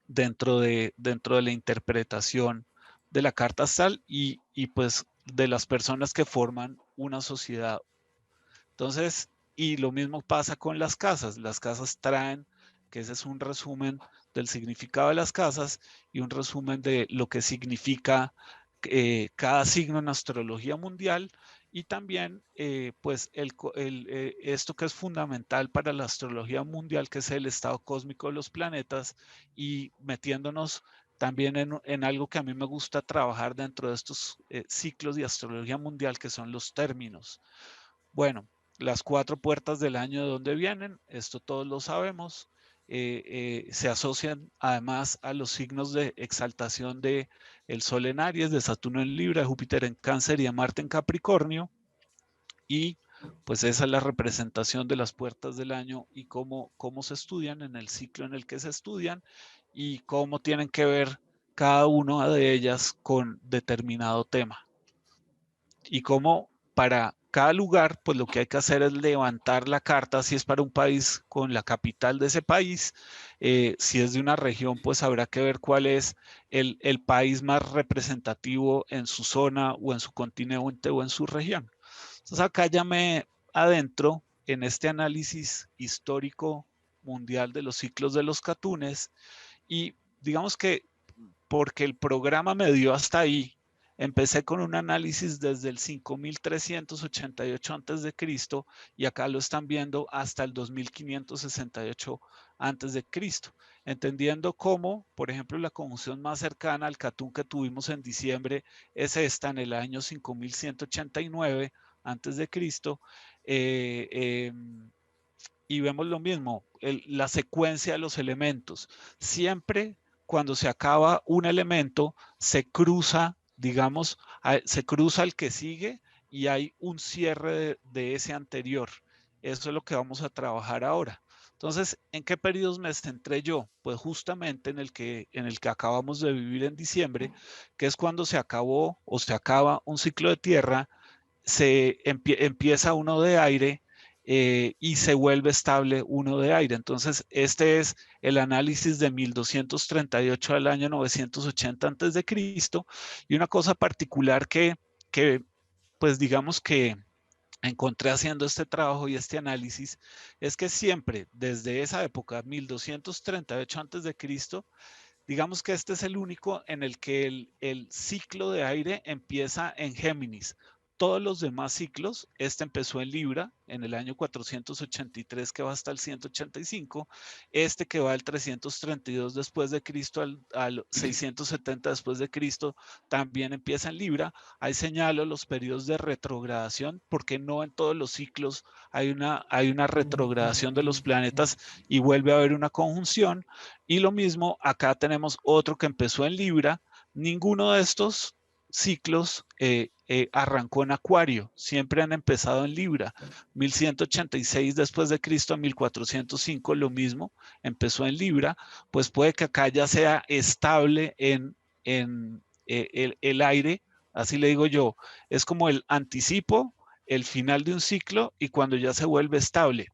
dentro de la interpretación de la carta astral y pues de las personas que forman una sociedad. Entonces, y lo mismo pasa con las casas. Las casas traen, que ese es un resumen del significado de las casas y un resumen de lo que significa cada signo en astrología mundial, y también pues esto que es fundamental para la astrología mundial, que es el estado cósmico de los planetas, y metiéndonos también en algo que a mí me gusta trabajar dentro de estos ciclos de astrología mundial, que son los términos. Bueno, las 4 puertas del año, ¿de dónde vienen? Esto todos lo sabemos. Se asocian además a los signos de exaltación de el Sol en Aries, de Saturno en Libra, de Júpiter en Cáncer y de Marte en Capricornio. Y pues esa es la representación de las puertas del año y cómo se estudian en el ciclo en el que se estudian, y cómo tienen que ver cada una de ellas con determinado tema. Y cómo para cada lugar, pues lo que hay que hacer es levantar la carta. Si es para un país, con la capital de ese país. Si es de una región, pues habrá que ver cuál es el país más representativo en su zona, o en su continente, o en su región. Entonces acá ya me adentro en este análisis histórico mundial de los ciclos de los catunes, y digamos que porque el programa me dio hasta ahí, empecé con un análisis desde el 5388 a.C. y acá lo están viendo hasta el 2568 a.C., entendiendo cómo, por ejemplo, la conjunción más cercana al Catún que tuvimos en diciembre es esta, en el año 5189 a.C. Y vemos lo mismo, la secuencia de los elementos. Siempre cuando se acaba un elemento, se cruza, digamos, se cruza el que sigue, y hay un cierre de ese anterior. Eso es lo que vamos a trabajar ahora. Entonces, ¿en qué periodos me centré yo? Pues justamente en el que acabamos de vivir en diciembre, que es cuando se acabó o se acaba un ciclo de tierra, se empieza uno de aire, y se vuelve estable uno de aire. Entonces, este es el análisis de 1238 al año 980 a.C. Y una cosa particular que pues digamos que encontré haciendo este trabajo y este análisis, es que siempre desde esa época, 1238 antes de Cristo, digamos que este es el único en el que el ciclo de aire empieza en Géminis. Todos los demás ciclos, este empezó en Libra en el año 483 que va hasta el 185, este que va del 332 después de Cristo al 670 después de Cristo también empieza en Libra. Ahí señalo los periodos de retrogradación porque no en todos los ciclos hay una retrogradación de los planetas y vuelve a haber una conjunción. Y lo mismo, acá tenemos otro que empezó en Libra. Ninguno de estos ciclos arrancó en Acuario, siempre han empezado en Libra. 1186 después de Cristo a 1405, lo mismo, empezó en Libra. Pues puede que acá ya sea estable en el aire, así le digo yo, es como el anticipo, el final de un ciclo y cuando ya se vuelve estable.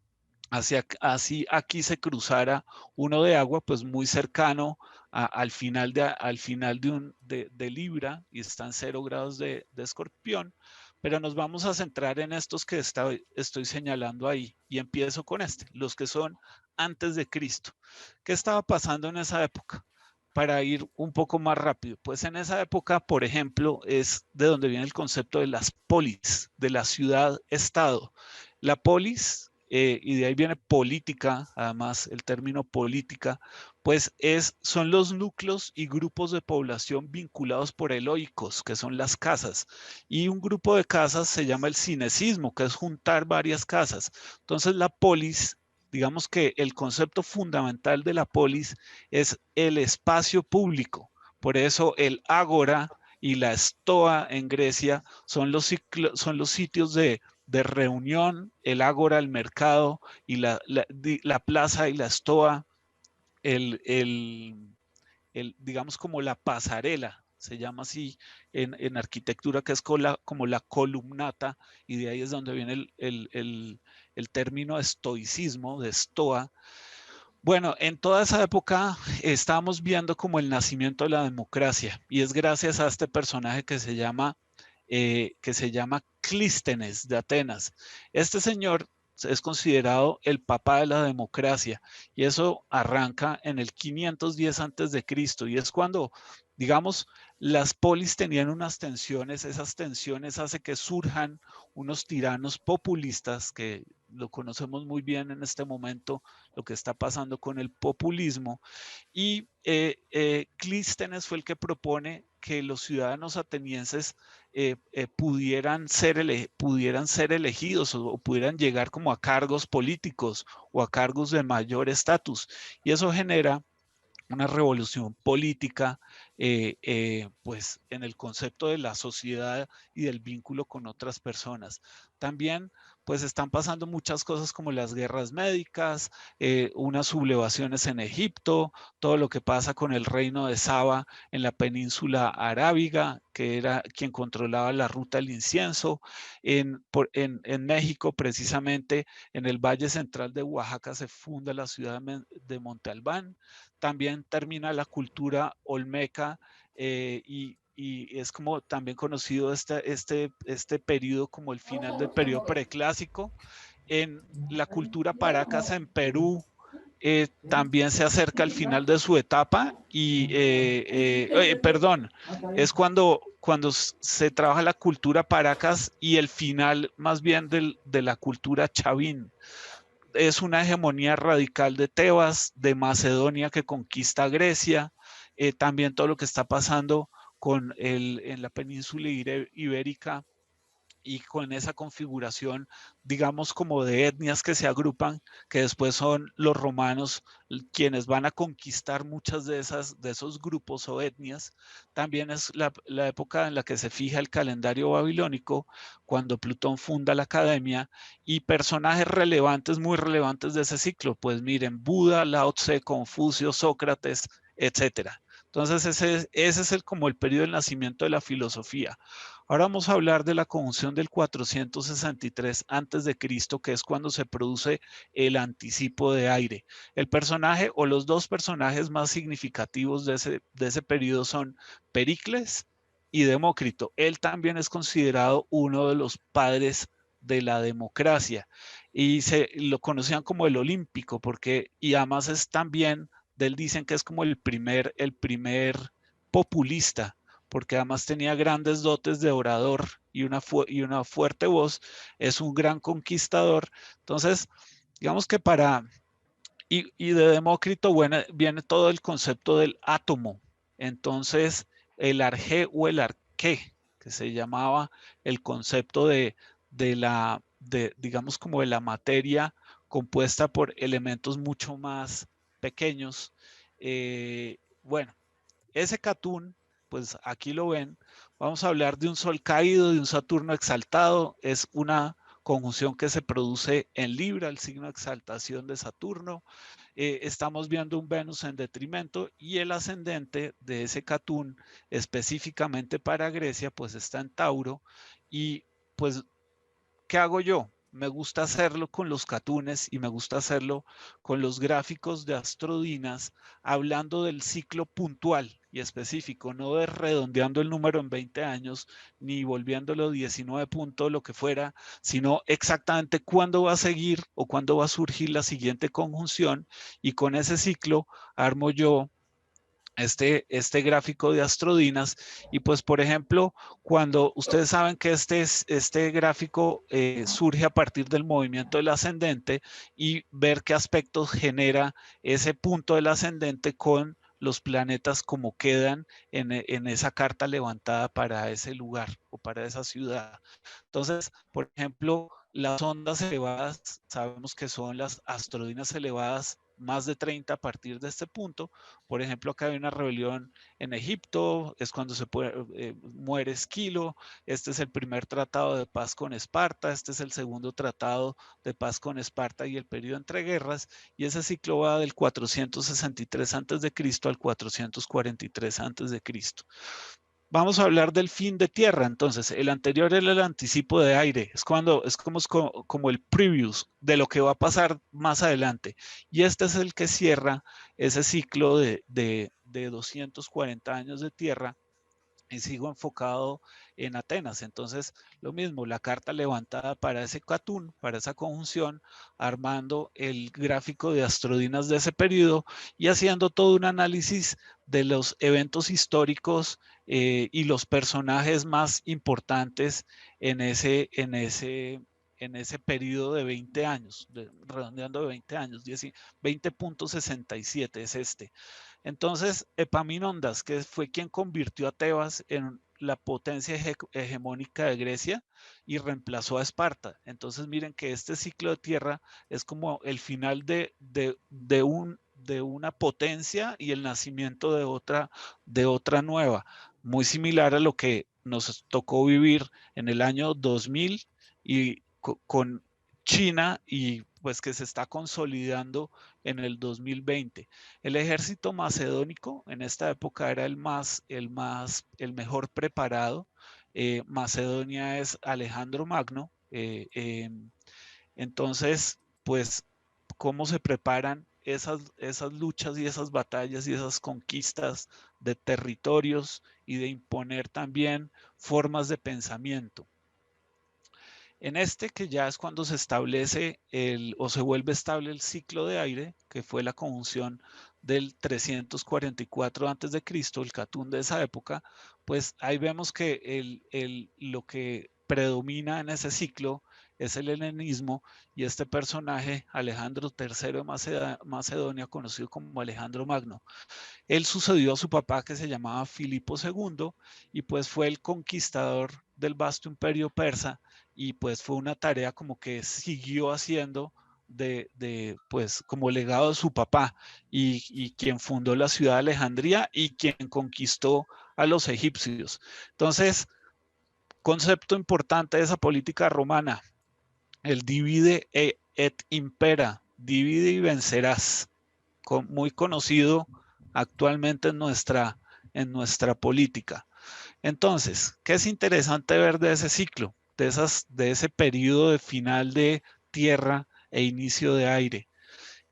Así aquí se cruzara uno de agua, pues muy cercano al final de Libra y están 0 grados de Escorpión, pero nos vamos a centrar en estos que estoy señalando ahí y empiezo con los que son antes de Cristo. ¿Qué estaba pasando en esa época? Para ir un poco más rápido, pues en esa época, por ejemplo, es de donde viene el concepto de las polis, de la ciudad-estado. La polis y de ahí viene política, además el término política, pues son los núcleos y grupos de población vinculados por eloicos, que son las casas. Y un grupo de casas se llama el cinecismo, que es juntar varias casas. Entonces la polis, digamos que el concepto fundamental de la polis es el espacio público. Por eso el ágora y la estoa en Grecia son los sitios de reunión, el ágora, el mercado y la plaza y la estoa, digamos como la pasarela, se llama así en arquitectura, que es como la columnata, y de ahí es donde viene el término estoicismo, de estoa. Bueno, en toda esa época estábamos viendo como el nacimiento de la democracia, y es gracias a este personaje que se llama Clístenes de Atenas. Este señor es considerado el papá de la democracia y eso arranca en el 510 antes de Cristo y es cuando, digamos, las polis tenían unas tensiones, esas tensiones hacen que surjan unos tiranos populistas que lo conocemos muy bien en este momento, lo que está pasando con el populismo. Y Clístenes fue el que propone que los ciudadanos atenienses pudieran ser elegidos o pudieran llegar como a cargos políticos o a cargos de mayor estatus. Y eso genera una revolución política, pues en el concepto de la sociedad y del vínculo con otras personas. También, pues están pasando muchas cosas como las guerras médicas, unas sublevaciones en Egipto, todo lo que pasa con el reino de Saba en la península arábiga, que era quien controlaba la ruta del incienso. En México, precisamente, en el Valle Central de Oaxaca se funda la ciudad de Monte Albán. También termina la cultura olmeca y es como también conocido este periodo como el final del periodo preclásico. En la cultura Paracas en Perú también se acerca al final de su etapa y, perdón, es cuando se trabaja la cultura Paracas y el final más bien de la cultura Chavín. Es una hegemonía radical de Tebas, de Macedonia que conquista Grecia, también todo lo que está pasando en la península ibérica y con esa configuración, digamos, como de etnias que se agrupan, que después son los romanos quienes van a conquistar muchas de esos grupos o etnias. También es la época en la que se fija el calendario babilónico, cuando Plutón funda la academia, y personajes relevantes, muy relevantes de ese ciclo, pues miren, Buda, Lao Tse, Confucio, Sócrates, etcétera. Entonces ese es como el periodo del nacimiento de la filosofía. Ahora vamos a hablar de la conjunción del 463 antes de Cristo, que es cuando se produce el anticipo de aire. El personaje o los dos personajes más significativos de ese periodo son Pericles y Demócrito. Él también es considerado uno de los padres de la democracia, y lo conocían como el olímpico, y además es también, dicen que es como el primer populista, porque además tenía grandes dotes de orador y una fuerte voz, es un gran conquistador. Entonces, digamos que y de Demócrito viene todo el concepto del átomo. Entonces, el arjé o el arqué, que se llamaba el concepto digamos, como de la materia compuesta por elementos mucho más pequeños. Bueno, ese Catún, pues aquí lo ven. Vamos a hablar de un Sol caído, de un Saturno exaltado. Es una conjunción que se produce en Libra, el signo de exaltación de Saturno. Estamos viendo un Venus en detrimento, y el ascendente de ese Catún, específicamente para Grecia, pues está en Tauro. Y pues, ¿qué hago yo? Me gusta hacerlo con los catunes y me gusta hacerlo con los gráficos de Astrodinas, hablando del ciclo puntual y específico, no de redondeando el número en 20 años, ni volviéndolo 19 puntos, lo que fuera, sino exactamente cuándo va a seguir o cuándo va a surgir la siguiente conjunción, y con ese ciclo armo yo este gráfico de Astrodinas. Y pues, por ejemplo, cuando ustedes saben que este gráfico surge a partir del movimiento del ascendente, y ver qué aspectos genera ese punto del ascendente con los planetas como quedan en esa carta levantada para ese lugar o para esa ciudad. Entonces, por ejemplo, las ondas elevadas, sabemos que son las astrodinas elevadas, más de 30 a partir de este punto. Por ejemplo, acá hay una rebelión en Egipto, es cuando muere Esquilo. Este es el primer tratado de paz con Esparta, este es el segundo tratado de paz con Esparta y el periodo entre guerras, y ese ciclo va del 463 a.C. al 443 a.C. Vamos a hablar del fin de tierra. Entonces, el anterior era el anticipo de aire, es como el previous de lo que va a pasar más adelante, y este es el que cierra ese ciclo de 240 años de tierra, y sigo enfocado en Atenas. Entonces, lo mismo, la carta levantada para ese Catún, para esa conjunción, armando el gráfico de Astrodinas de ese periodo y haciendo todo un análisis de los eventos históricos y los personajes más importantes en ese periodo de 20 años, redondeando de 20 años, 20.67 es este. Entonces, Epaminondas, que fue quien convirtió a Tebas en la potencia hegemónica de Grecia y reemplazó a Esparta. Entonces, miren que este ciclo de tierra es como el final de una potencia y el nacimiento de otra nueva, muy similar a lo que nos tocó vivir en el año 2000 y con China, y pues que se está consolidando en el 2020. El ejército macedónico en esta época era el mejor preparado. Macedonia es Alejandro Magno. Entonces, pues, ¿cómo se preparan esas luchas y esas batallas y esas conquistas de territorios y de imponer también formas de pensamiento? En este, que ya es cuando se establece o se vuelve estable el ciclo de aire, que fue la conjunción del 344 a.C., el Catún de esa época, pues ahí vemos que lo que predomina en ese ciclo es el helenismo, y este personaje, Alejandro III de Macedonia, conocido como Alejandro Magno. Él sucedió a su papá, que se llamaba Filipo II, y pues fue el conquistador del vasto imperio persa, y pues fue una tarea como que siguió haciendo pues como legado de su papá, y quien fundó la ciudad de Alejandría y quien conquistó a los egipcios. Entonces, concepto importante de esa política romana, el divide et impera, divide y vencerás, muy conocido actualmente en nuestra política. Entonces, ¿qué es interesante ver de ese ciclo, de ese periodo de final de tierra e inicio de aire?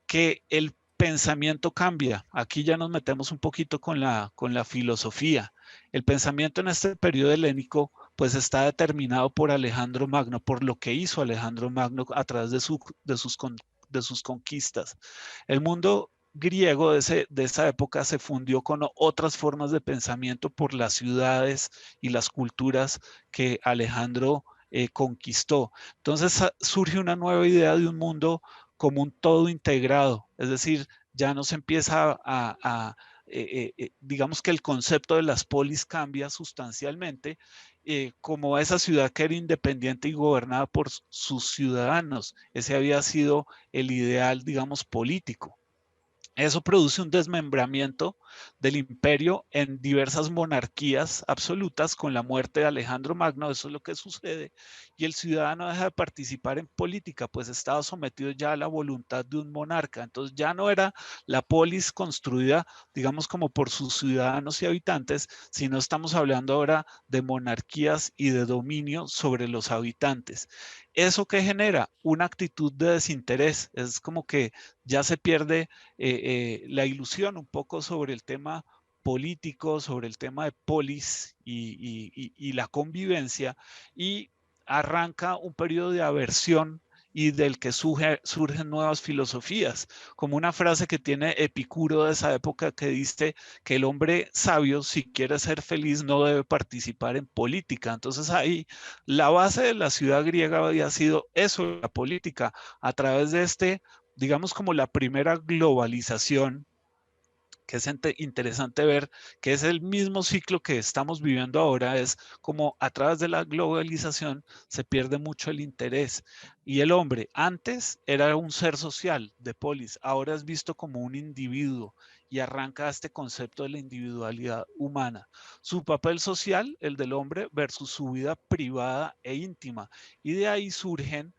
Que el pensamiento cambia. Aquí ya nos metemos un poquito con la filosofía. El pensamiento en este periodo helénico pues está determinado por Alejandro Magno, por lo que hizo Alejandro Magno a través de sus conquistas. El mundo griego de esa época se fundió con otras formas de pensamiento por las ciudades y las culturas que Alejandro conquistó. Entonces surge una nueva idea de un mundo como un todo integrado, es decir, ya no se empieza digamos que el concepto de las polis cambia sustancialmente, como esa ciudad que era independiente y gobernada por sus ciudadanos. Ese había sido el ideal, digamos, político. Eso produce un desmembramiento del imperio en diversas monarquías absolutas con la muerte de Alejandro Magno. Eso es lo que sucede. Y el ciudadano deja de participar en política, pues estaba sometido ya a la voluntad de un monarca. Entonces ya no era la polis construida, digamos, como por sus ciudadanos y habitantes, sino estamos hablando ahora de monarquías y de dominio sobre los habitantes. ¿Eso qué genera? Una actitud de desinterés. Es como que ya se pierde la ilusión un poco sobre el tema político, sobre el tema de polis y la convivencia, y arranca un periodo de aversión y del que surgen nuevas filosofías, como una frase que tiene Epicuro de esa época que dice que el hombre sabio, si quiere ser feliz, no debe participar en política. Entonces ahí la base de la ciudad griega había sido eso, la política, a través de digamos como la primera globalización, que es interesante ver que es el mismo ciclo que estamos viviendo ahora, es como a través de la globalización se pierde mucho el interés. Y el hombre antes era un ser social de polis, ahora es visto como un individuo y arranca este concepto de la individualidad humana. Su papel social, el del hombre, versus su vida privada e íntima. Y de ahí surgen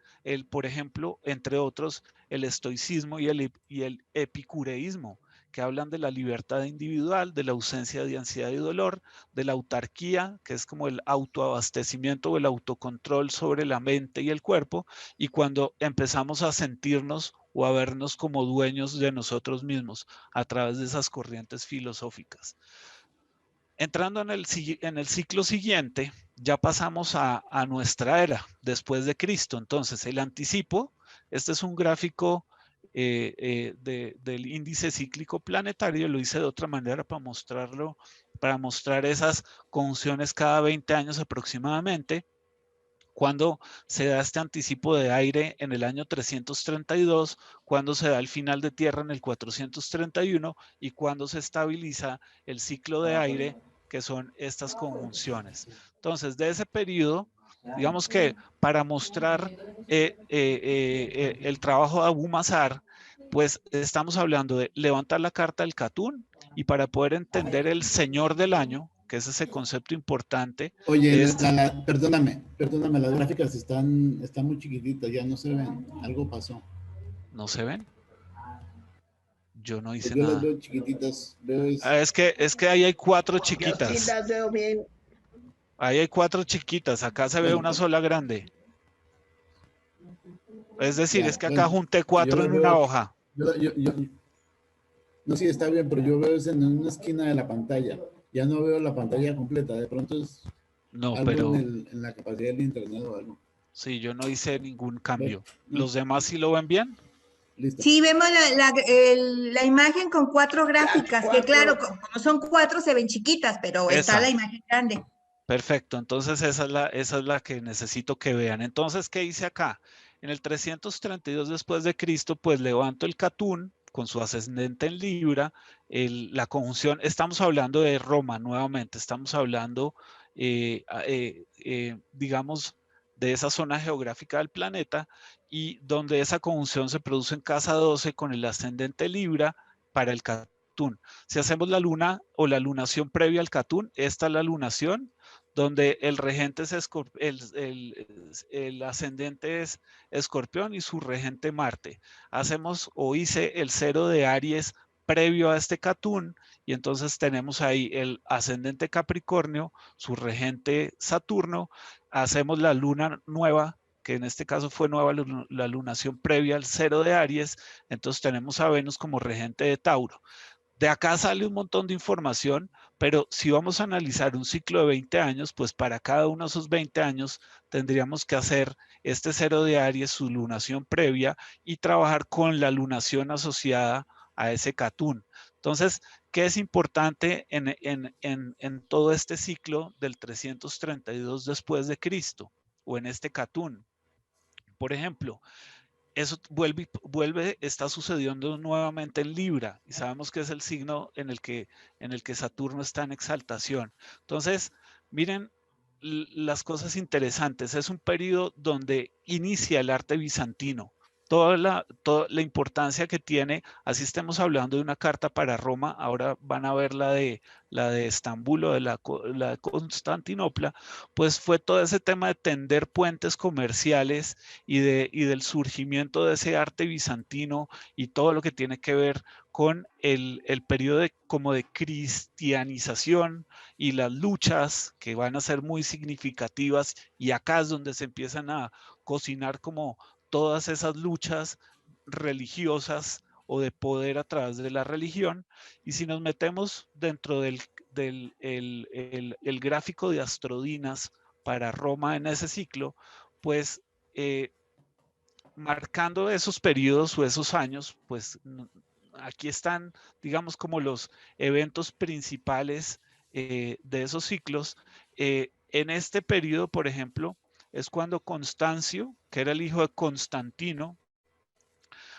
por ejemplo, entre otros, el estoicismo y el epicureísmo, que hablan de la libertad individual, de la ausencia de ansiedad y dolor, de la autarquía, que es como el autoabastecimiento o el autocontrol sobre la mente y el cuerpo, y cuando empezamos a sentirnos o a vernos como dueños de nosotros mismos a través de esas corrientes filosóficas. Entrando en el ciclo siguiente, ya pasamos a nuestra era, después de Cristo. Entonces, el anticipo, este es un gráfico del índice cíclico planetario, lo hice de otra manera para mostrar esas conjunciones cada 20 años aproximadamente. Cuando se da este anticipo de aire en el año 332, cuando se da el final de tierra en el 431 y cuando se estabiliza el ciclo de aire, que son estas conjunciones. Entonces, de ese periodo, digamos que para mostrar el trabajo de Abu Mazar, pues estamos hablando de levantar la carta del Catún, y para poder entender el Señor del año, que es ese concepto importante. Oye, perdóname, las gráficas están muy chiquititas, ya no se ven, algo pasó. ¿No se ven? Yo no hice yo nada. Las veo chiquititas. Es que ahí hay 4 chiquitas. Yo sí las veo bien. Ahí hay 4 chiquitas, acá se ve una sola grande. Es decir, es que acá junté 4 en una hoja. No, sí, está bien, pero yo veo eso en una esquina de la pantalla. Ya no veo la pantalla completa. De pronto es algo en la capacidad del internet o algo. Sí, yo no hice ningún cambio. ¿Los demás sí lo ven bien? Listo. Sí, vemos la imagen con 4 gráficas, que claro, como son 4 se ven chiquitas, pero está la imagen grande. Perfecto, entonces esa es la que necesito que vean. Entonces, ¿qué hice acá? En el 332 después de Cristo, pues levanto el Catún con su ascendente en Libra, la conjunción, estamos hablando de Roma nuevamente, estamos hablando, digamos, de esa zona geográfica del planeta, y donde esa conjunción se produce en casa 12 con el ascendente Libra para el Catún. Si hacemos la luna o la lunación previa al Catún, esta es la lunación, donde el regente es el ascendente es Escorpión y su regente Marte. Hacemos o hice el 0 de Aries previo a este Catún, y entonces tenemos ahí el ascendente Capricornio, su regente Saturno. Hacemos la luna nueva, que en este caso fue nueva la lunación previa al 0 de Aries, entonces tenemos a Venus como regente de Tauro. de acá sale un montón de información, pero si vamos a analizar un ciclo de 20 años, pues para cada uno de esos 20 años tendríamos que hacer este cero de Aries, su lunación previa, y trabajar con la lunación asociada a ese catún. Entonces, ¿qué es importante en todo este ciclo del 332 después de Cristo o en este catún? Por ejemplo, eso está sucediendo nuevamente en Libra y sabemos que es el signo en el que Saturno está en exaltación. Entonces, miren las cosas interesantes. Es un periodo donde inicia el arte bizantino. Toda la importancia que tiene, así estemos hablando de una carta para Roma, ahora van a ver la de Estambul o de la de Constantinopla, pues fue todo ese tema de tender puentes comerciales y del surgimiento de ese arte bizantino y todo lo que tiene que ver con el periodo como de cristianización y las luchas que van a ser muy significativas, y acá es donde se empiezan a cocinar como todas esas luchas religiosas o de poder a través de la religión. Y si nos metemos dentro del gráfico de Astrodinas para Roma en ese ciclo, pues marcando esos periodos o esos años, pues aquí están, digamos, como los eventos principales de esos ciclos. En este periodo, por ejemplo, es cuando Constancio, que era el hijo de Constantino,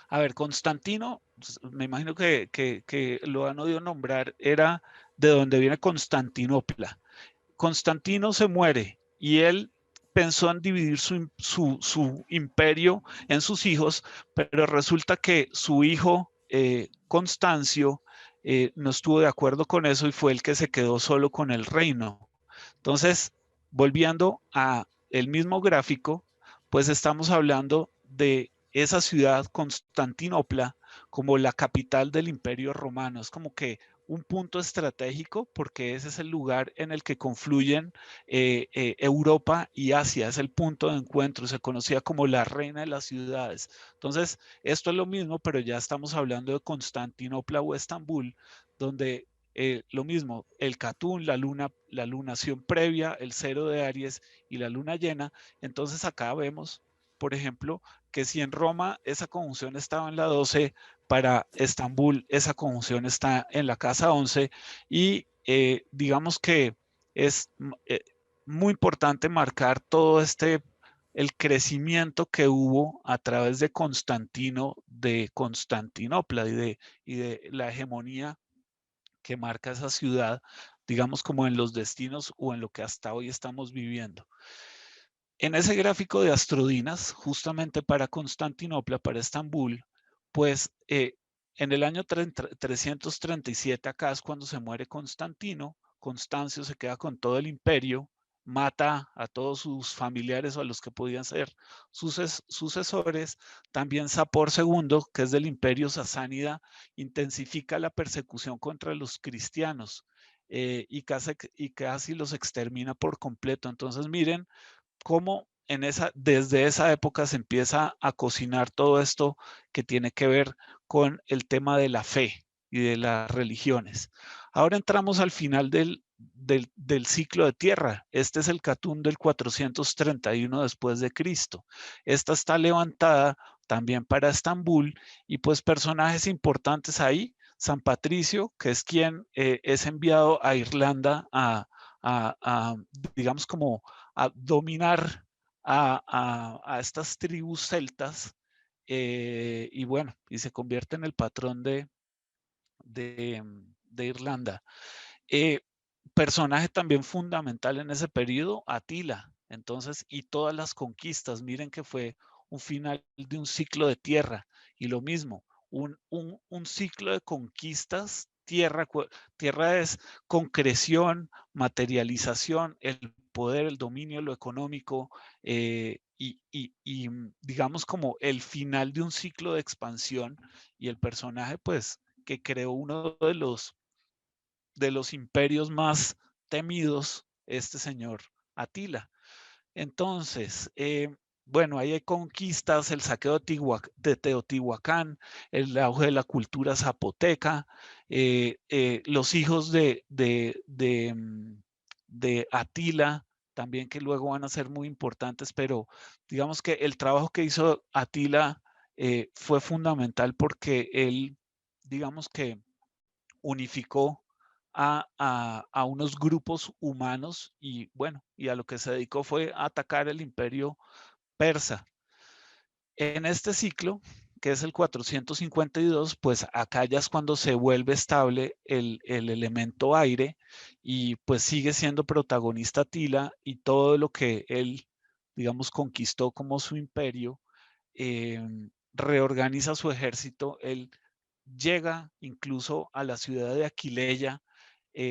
a ver, Constantino, me imagino que lo han oído nombrar, era de donde viene Constantinopla. Constantino se muere y él pensó en dividir su imperio en sus hijos, pero resulta que su hijo Constancio no estuvo de acuerdo con eso y fue el que se quedó solo con el reino. Entonces, volviendo a el mismo gráfico, pues estamos hablando de esa ciudad, Constantinopla, como la capital del Imperio Romano. Es como que un punto estratégico porque ese es el lugar en el que confluyen Europa y Asia, es el punto de encuentro, se conocía como la reina de las ciudades. Entonces, esto es lo mismo, pero ya estamos hablando de Constantinopla o Estambul, donde lo mismo, el catún, la lunación previa, el cero de Aries y la luna llena. Entonces acá vemos, por ejemplo, que si en Roma esa conjunción estaba en la 12, para Estambul esa conjunción está en la casa 11 y digamos que es muy importante marcar todo el crecimiento que hubo a través de Constantino, de Constantinopla y de la hegemonía que marca esa ciudad, digamos como en los destinos o en lo que hasta hoy estamos viviendo. En ese gráfico de Astrodinas, justamente para Constantinopla, para Estambul, pues en el año 337 acá es cuando se muere Constantino. Constancio se queda con todo el imperio, mata a todos sus familiares o a los que podían ser sus sucesores. También Sapor II, que es del imperio sasánida, intensifica la persecución contra los cristianos y casi los extermina por completo. Entonces miren cómo desde esa época se empieza a cocinar todo esto que tiene que ver con el tema de la fe y de las religiones. Ahora entramos al final del ciclo de tierra. Este es el catún del 431 después de Cristo. Esta está levantada también para Estambul y pues personajes importantes ahí. San Patricio, que es quien es enviado a Irlanda digamos como a dominar a estas tribus celtas y bueno, y se convierte en el patrón de Irlanda. Personaje también fundamental en ese periodo, Atila. Entonces, y todas las conquistas, miren que fue un final de un ciclo de tierra y lo mismo, un ciclo de conquistas. Tierra es concreción, materialización, el poder, el dominio, lo económico y digamos como el final de un ciclo de expansión, y el personaje pues que creó uno de los imperios más temidos, este señor Atila. Entonces, bueno, ahí hay conquistas, el saqueo de Teotihuacán, el auge de la cultura zapoteca, los hijos de Atila, también que luego van a ser muy importantes, pero digamos que el trabajo que hizo Atila fue fundamental porque él, digamos que unificó a unos grupos humanos y bueno, y a lo que se dedicó fue a atacar el imperio persa. En este ciclo, que es el 452, pues acá ya es cuando se vuelve estable el elemento aire y pues sigue siendo protagonista Atila y todo lo que él, digamos, conquistó como su imperio, reorganiza su ejército, él llega incluso a la ciudad de Aquileia,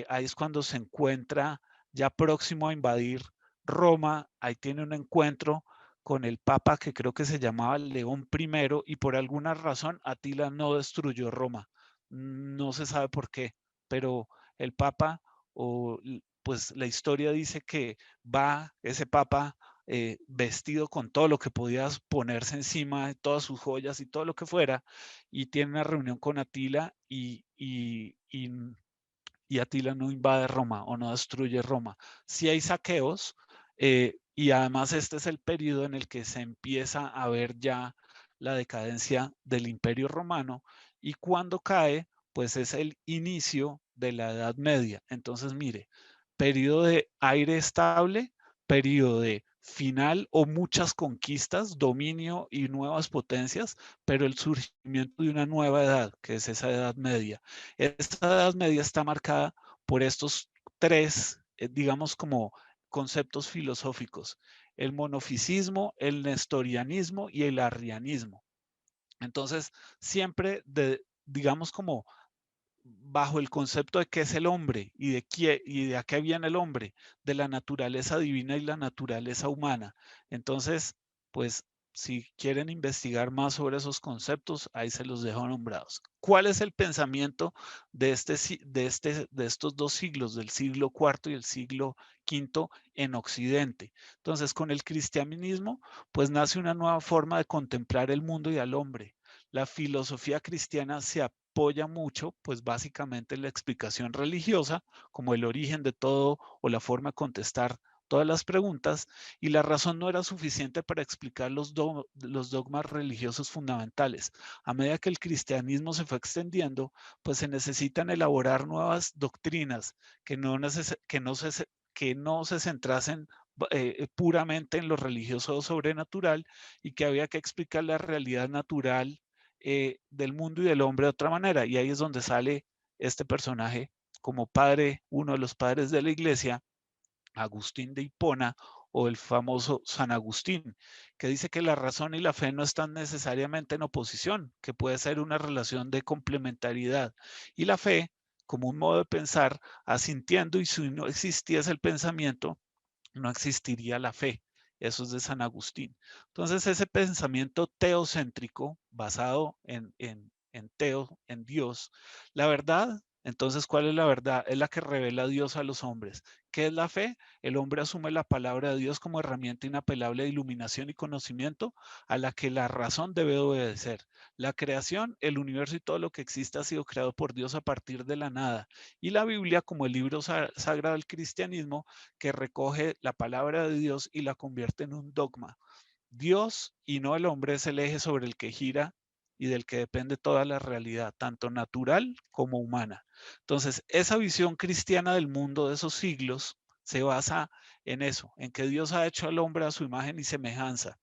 ahí es cuando se encuentra ya próximo a invadir Roma, ahí tiene un encuentro con el Papa que creo que se llamaba León I y por alguna razón Atila no destruyó Roma. No se sabe por qué, pero el Papa, pues la historia dice que va ese Papa vestido con todo lo que podía ponerse encima, de todas sus joyas y todo lo que fuera, y tiene una reunión con Atila y Atila no invade Roma o no destruye Roma. Sí hay saqueos y además este es el periodo en el que se empieza a ver ya la decadencia del Imperio Romano y cuando cae, pues es el inicio de la Edad Media. Entonces, mire, periodo de aire estable, periodo de final o muchas conquistas, dominio y nuevas potencias, pero el surgimiento de una nueva edad, que es esa Edad Media. Esta Edad Media está marcada por estos tres, digamos, como conceptos filosóficos: el monofisismo, el nestorianismo y el arrianismo. Entonces, siempre, digamos, como bajo el concepto de qué es el hombre y de a qué viene el hombre, de la naturaleza divina y la naturaleza humana. Entonces, pues si quieren investigar más sobre esos conceptos, ahí se los dejo nombrados. ¿Cuál es el pensamiento de estos dos siglos, del siglo IV y el siglo V en Occidente? Entonces, con el cristianismo, pues nace una nueva forma de contemplar el mundo y al hombre. La filosofía cristiana se apoya mucho, pues básicamente en la explicación religiosa, como el origen de todo o la forma de contestar todas las preguntas, y la razón no era suficiente para explicar los dogmas religiosos fundamentales. A medida que el cristianismo se fue extendiendo, pues se necesitan elaborar nuevas doctrinas que no se centrasen puramente en lo religioso o sobrenatural y que había que explicar la realidad natural del mundo y del hombre de otra manera. Y ahí es donde sale este personaje como padre, uno de los padres de la iglesia, Agustín de Hipona, o el famoso San Agustín, que dice que la razón y la fe no están necesariamente en oposición, que puede ser una relación de complementariedad. Y la fe, como un modo de pensar, asintiendo, y si no existiese el pensamiento, no existiría la fe. Eso es de San Agustín. Entonces, ese pensamiento teocéntrico, basado en Dios, la verdad, entonces, ¿cuál es la verdad? Es la que revela a Dios a los hombres. ¿Qué es la fe? El hombre asume la palabra de Dios como herramienta inapelable de iluminación y conocimiento a la que la razón debe obedecer. La creación, el universo y todo lo que existe ha sido creado por Dios a partir de la nada. Y la Biblia, como el libro sagrado del cristianismo, que recoge la palabra de Dios y la convierte en un dogma. Dios y no el hombre es el eje sobre el que gira y del que depende toda la realidad, tanto natural como humana. Entonces, esa visión cristiana del mundo de esos siglos se basa en eso, en que Dios ha hecho al hombre a su imagen y semejanza.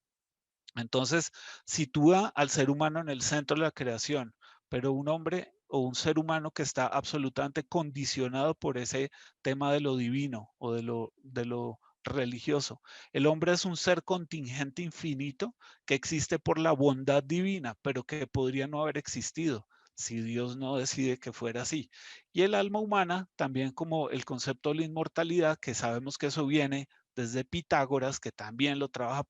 Entonces, sitúa al ser humano en el centro de la creación, pero un hombre o un ser humano que está absolutamente condicionado por ese tema de lo divino o de lo religioso. El hombre es un ser contingente infinito que existe por la bondad divina, pero que podría no haber existido si Dios no decide que fuera así. Y el alma humana, también como el concepto de la inmortalidad, que sabemos que eso viene desde Pitágoras, que también lo trabaja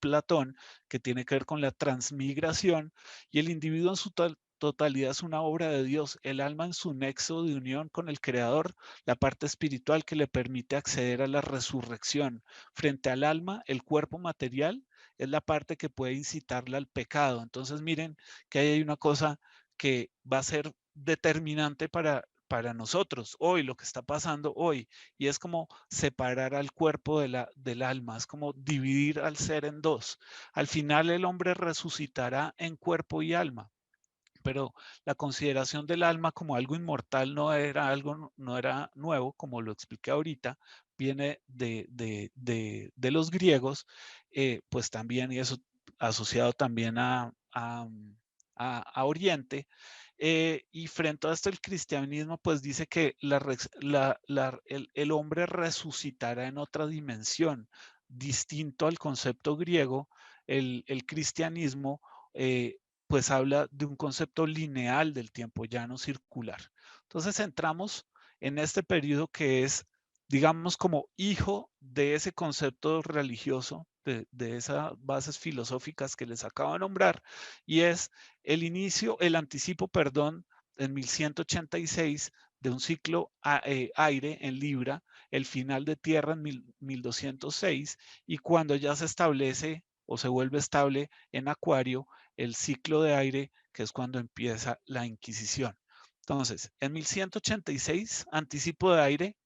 Platón, que tiene que ver con la transmigración, y el individuo en su totalidad es una obra de Dios, el alma en su nexo de unión con el Creador, la parte espiritual que le permite acceder a la resurrección. Frente al alma, el cuerpo material es la parte que puede incitarle al pecado. Entonces miren que ahí hay una cosa que va a ser determinante para nosotros hoy, lo que está pasando hoy, y es como separar al cuerpo del alma, es como dividir al ser en dos. Al final el hombre resucitará en cuerpo y alma, pero la consideración del alma como algo inmortal no era nuevo, como lo expliqué ahorita, viene de los griegos, pues también, y eso asociado también a Oriente. Y frente a esto el cristianismo pues dice que el hombre resucitará en otra dimensión, distinto al concepto griego. El cristianismo pues habla de un concepto lineal del tiempo, ya no circular. Entonces entramos en este periodo que es, digamos, como hijo de ese concepto religioso, de esas bases filosóficas que les acabo de nombrar, y es el anticipo, perdón, en 1186 de un ciclo aire en Libra, el final de Tierra en 1206, y cuando ya se establece o se vuelve estable en Acuario, el ciclo de aire, que es cuando empieza la Inquisición. Entonces, en 1186, anticipo de aire,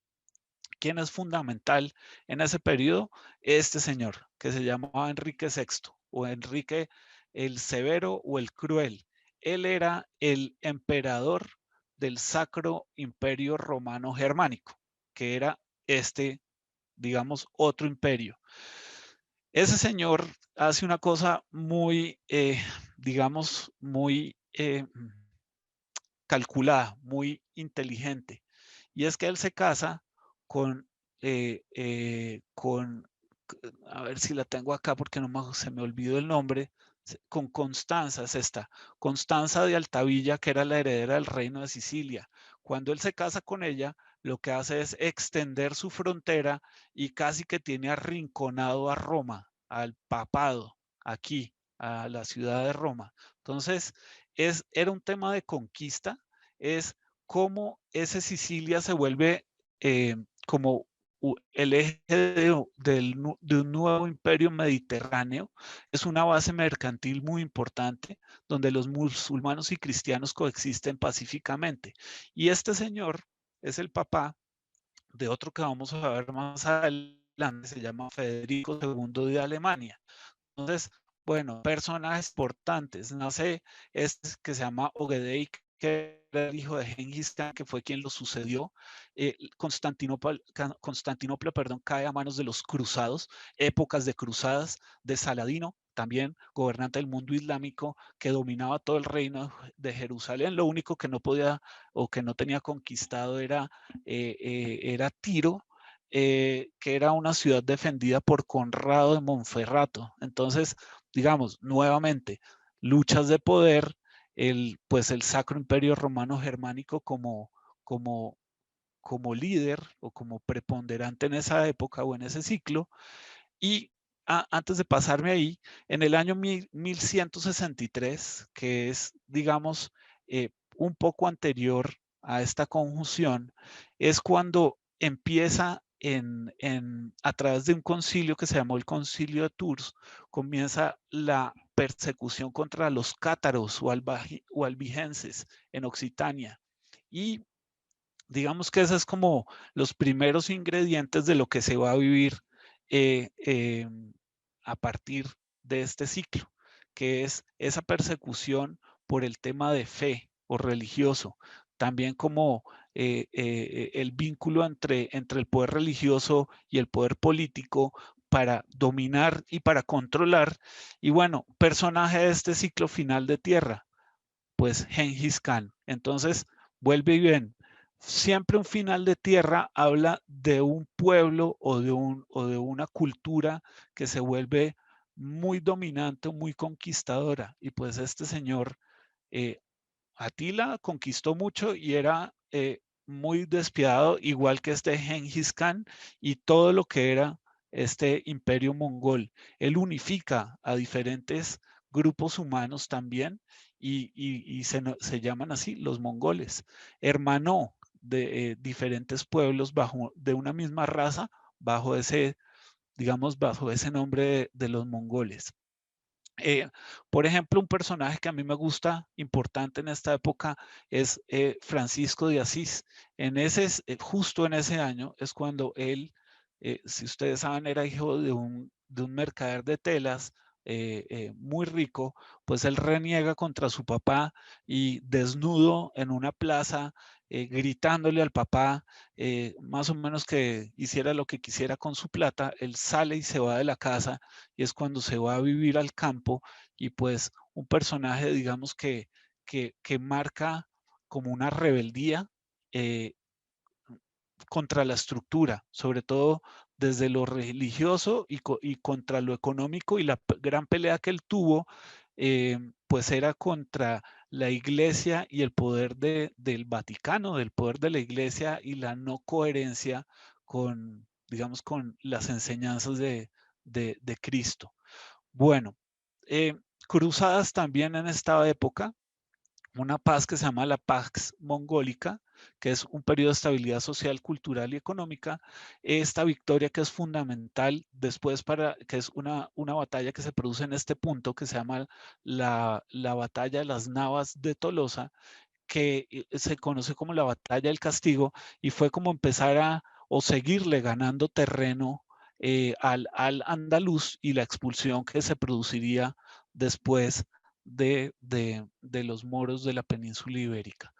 ¿quién es fundamental en ese periodo? Este señor, que se llamaba Enrique VI, o Enrique el Severo o el Cruel. Él era el emperador del Sacro Imperio Romano Germánico, que era digamos, otro imperio. Ese señor hace una cosa muy, digamos, muy calculada, muy inteligente. Y es que él se casa con, a ver si la tengo acá porque se me olvidó el nombre, con Constanza, es esta, Constanza de Altavilla, que era la heredera del reino de Sicilia. Cuando él se casa con ella, lo que hace es extender su frontera y casi que tiene arrinconado a Roma, al papado, aquí, a la ciudad de Roma. Entonces, era un tema de conquista, es cómo ese Sicilia se vuelve como el eje de un nuevo imperio mediterráneo. Es una base mercantil muy importante donde los musulmanes y cristianos coexisten pacíficamente. Y este señor es el papá de otro que vamos a ver más adelante, se llama Federico II de Alemania. Entonces, bueno, personajes importantes. Nace este que se llama Ogedeik, que era el hijo de Gengis Khan, que fue quien lo sucedió. Constantinopla, cae a manos de los cruzados, épocas de cruzadas, de Saladino, también gobernante del mundo islámico, que dominaba todo el reino de Jerusalén. Lo único que no podía o que no tenía conquistado era Tiro, que era una ciudad defendida por Conrado de Monferrato. Entonces, digamos, nuevamente, luchas de poder, pues el Sacro Imperio Romano Germánico como líder o como preponderante en esa época o en ese ciclo. Y antes de pasarme ahí, en el año 1163, que es, digamos, un poco anterior a esta conjunción, es cuando empieza a través de un concilio que se llamó el Concilio de Tours, comienza la persecución contra los cátaros o albigenses en Occitania. Y digamos que esos es como los primeros ingredientes de lo que se va a vivir a partir de este ciclo, que es esa persecución por el tema de fe o religioso, también como el vínculo entre el poder religioso y el poder político para dominar y para controlar. Y bueno, personaje de este ciclo final de Tierra, pues Gengis Khan. Entonces, vuelve y bien. Siempre un final de Tierra habla de un pueblo o de una cultura que se vuelve muy dominante, muy conquistadora. Y pues este señor, Atila, conquistó mucho y era muy despiadado, igual que este Gengis Khan y todo lo que era este imperio mongol. Él unifica a diferentes grupos humanos también y se llaman así los mongoles. Hermanó de diferentes pueblos de una misma raza bajo ese, digamos, bajo ese nombre de los mongoles. Por ejemplo, un personaje que a mí me gusta importante en esta época es Francisco de Asís. Justo en ese año es cuando él, si ustedes saben, era hijo de un mercader de telas muy rico, pues él reniega contra su papá y desnudo en una plaza, gritándole al papá, más o menos que hiciera lo que quisiera con su plata, él sale y se va de la casa y es cuando se va a vivir al campo y pues un personaje, digamos, que marca como una rebeldía contra la estructura, sobre todo desde lo religioso y contra lo económico, y la gran pelea que él tuvo, pues era contra la iglesia y el poder del Vaticano, del poder de la iglesia y la no coherencia con, digamos, con las enseñanzas de Cristo. Bueno, cruzadas también en esta época, una paz que se llama la Pax Mongólica, que es un periodo de estabilidad social, cultural y económica. Esta victoria que es fundamental después que es una batalla que se produce en este punto, que se llama la batalla de las Navas de Tolosa, que se conoce como la batalla del castigo, y fue como empezar o seguirle ganando terreno al andaluz, y la expulsión que se produciría después de los moros de la península ibérica.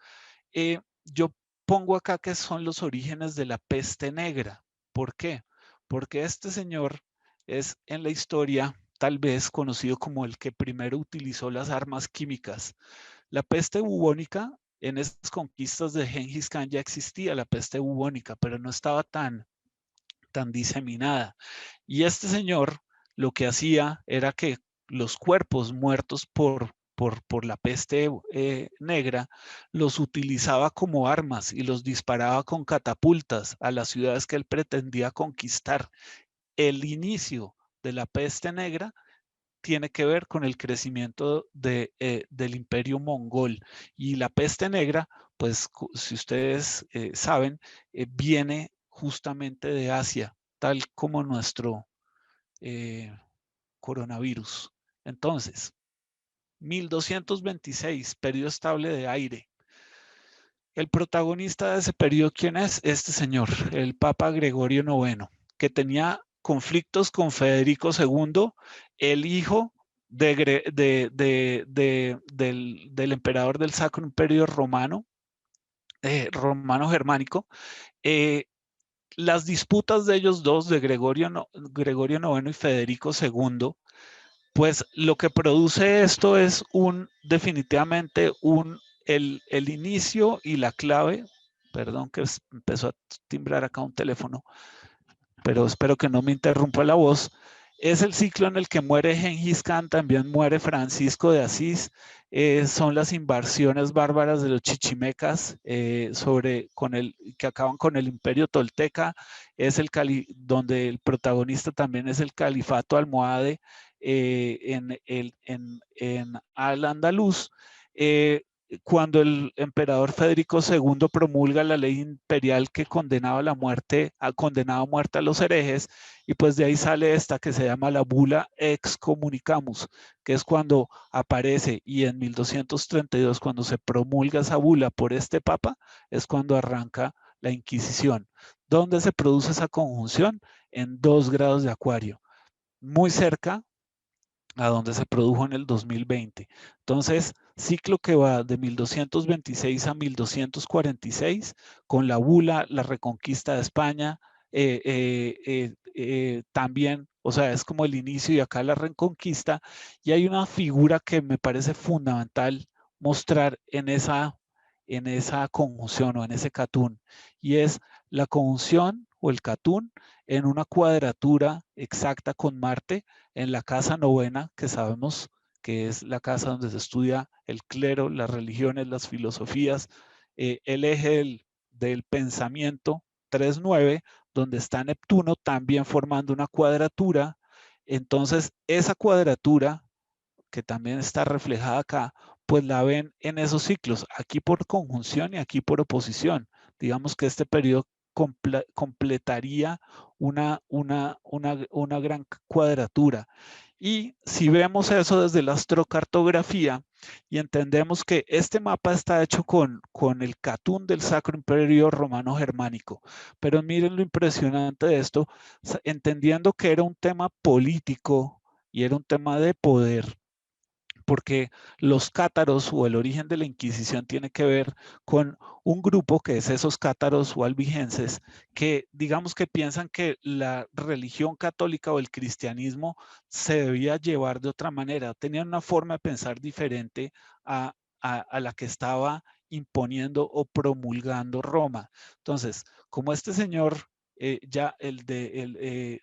Yo pongo acá que son los orígenes de la peste negra. ¿Por qué? Porque este señor es en la historia tal vez conocido como el que primero utilizó las armas químicas. La peste bubónica, en esas conquistas de Gengis Khan ya existía la peste bubónica, pero no estaba tan diseminada. Y este señor lo que hacía era que los cuerpos muertos por la peste negra los utilizaba como armas y los disparaba con catapultas a las ciudades que él pretendía conquistar. El inicio de la peste negra tiene que ver con el crecimiento del imperio mongol, y la peste negra, pues si ustedes saben, viene justamente de Asia, tal como nuestro coronavirus. Entonces, 1226, periodo estable de aire. El protagonista de ese periodo, ¿quién es? Este señor, el Papa Gregorio IX, que tenía conflictos con Federico II, el hijo del emperador del Sacro Imperio Romano, romano germánico. Las disputas de ellos dos, de Gregorio IX y Federico II, pues lo que produce esto es definitivamente el inicio y la clave. Perdón que empezó a timbrar acá un teléfono, pero espero que no me interrumpa la voz. Es el ciclo en el que muere Gengis Khan, también muere Francisco de Asís. Son las invasiones bárbaras de los chichimecas que acaban con el imperio tolteca. Es donde el protagonista también es el califato almohade en Al-Andalus. Cuando el emperador Federico II promulga la ley imperial que condenaba a muerte a los herejes, y pues de ahí sale esta que se llama la bula excommunicamus, que es cuando aparece, y en 1232, cuando se promulga esa bula por este papa, es cuando arranca la Inquisición. ¿Dónde se produce esa conjunción? En 2 grados de Acuario, muy cerca a donde se produjo en el 2020. Entonces, ciclo que va de 1226 a 1246, con la bula, la reconquista de España, también, o sea, es como el inicio y acá la reconquista, y hay una figura que me parece fundamental mostrar en esa conjunción o en ese catún, y es la conjunción o el catún en una cuadratura exacta con Marte en la casa novena, que sabemos que es la casa donde se estudia el clero, las religiones, las filosofías, el eje del pensamiento 3-9, donde está Neptuno también formando una cuadratura. Entonces, esa cuadratura, que también está reflejada acá, pues la ven en esos ciclos, aquí por conjunción y aquí por oposición. Digamos que este periodo completaría una gran cuadratura. Y si vemos eso desde la astrocartografía y entendemos que este mapa está hecho con el Catún del Sacro Imperio Romano Germánico, pero miren lo impresionante de esto, entendiendo que era un tema político y era un tema de poder, porque los cátaros o el origen de la Inquisición tiene que ver con un grupo que es esos cátaros o albigenses que digamos que piensan que la religión católica o el cristianismo se debía llevar de otra manera, tenían una forma de pensar diferente a la que estaba imponiendo o promulgando Roma. Entonces, como este señor ya el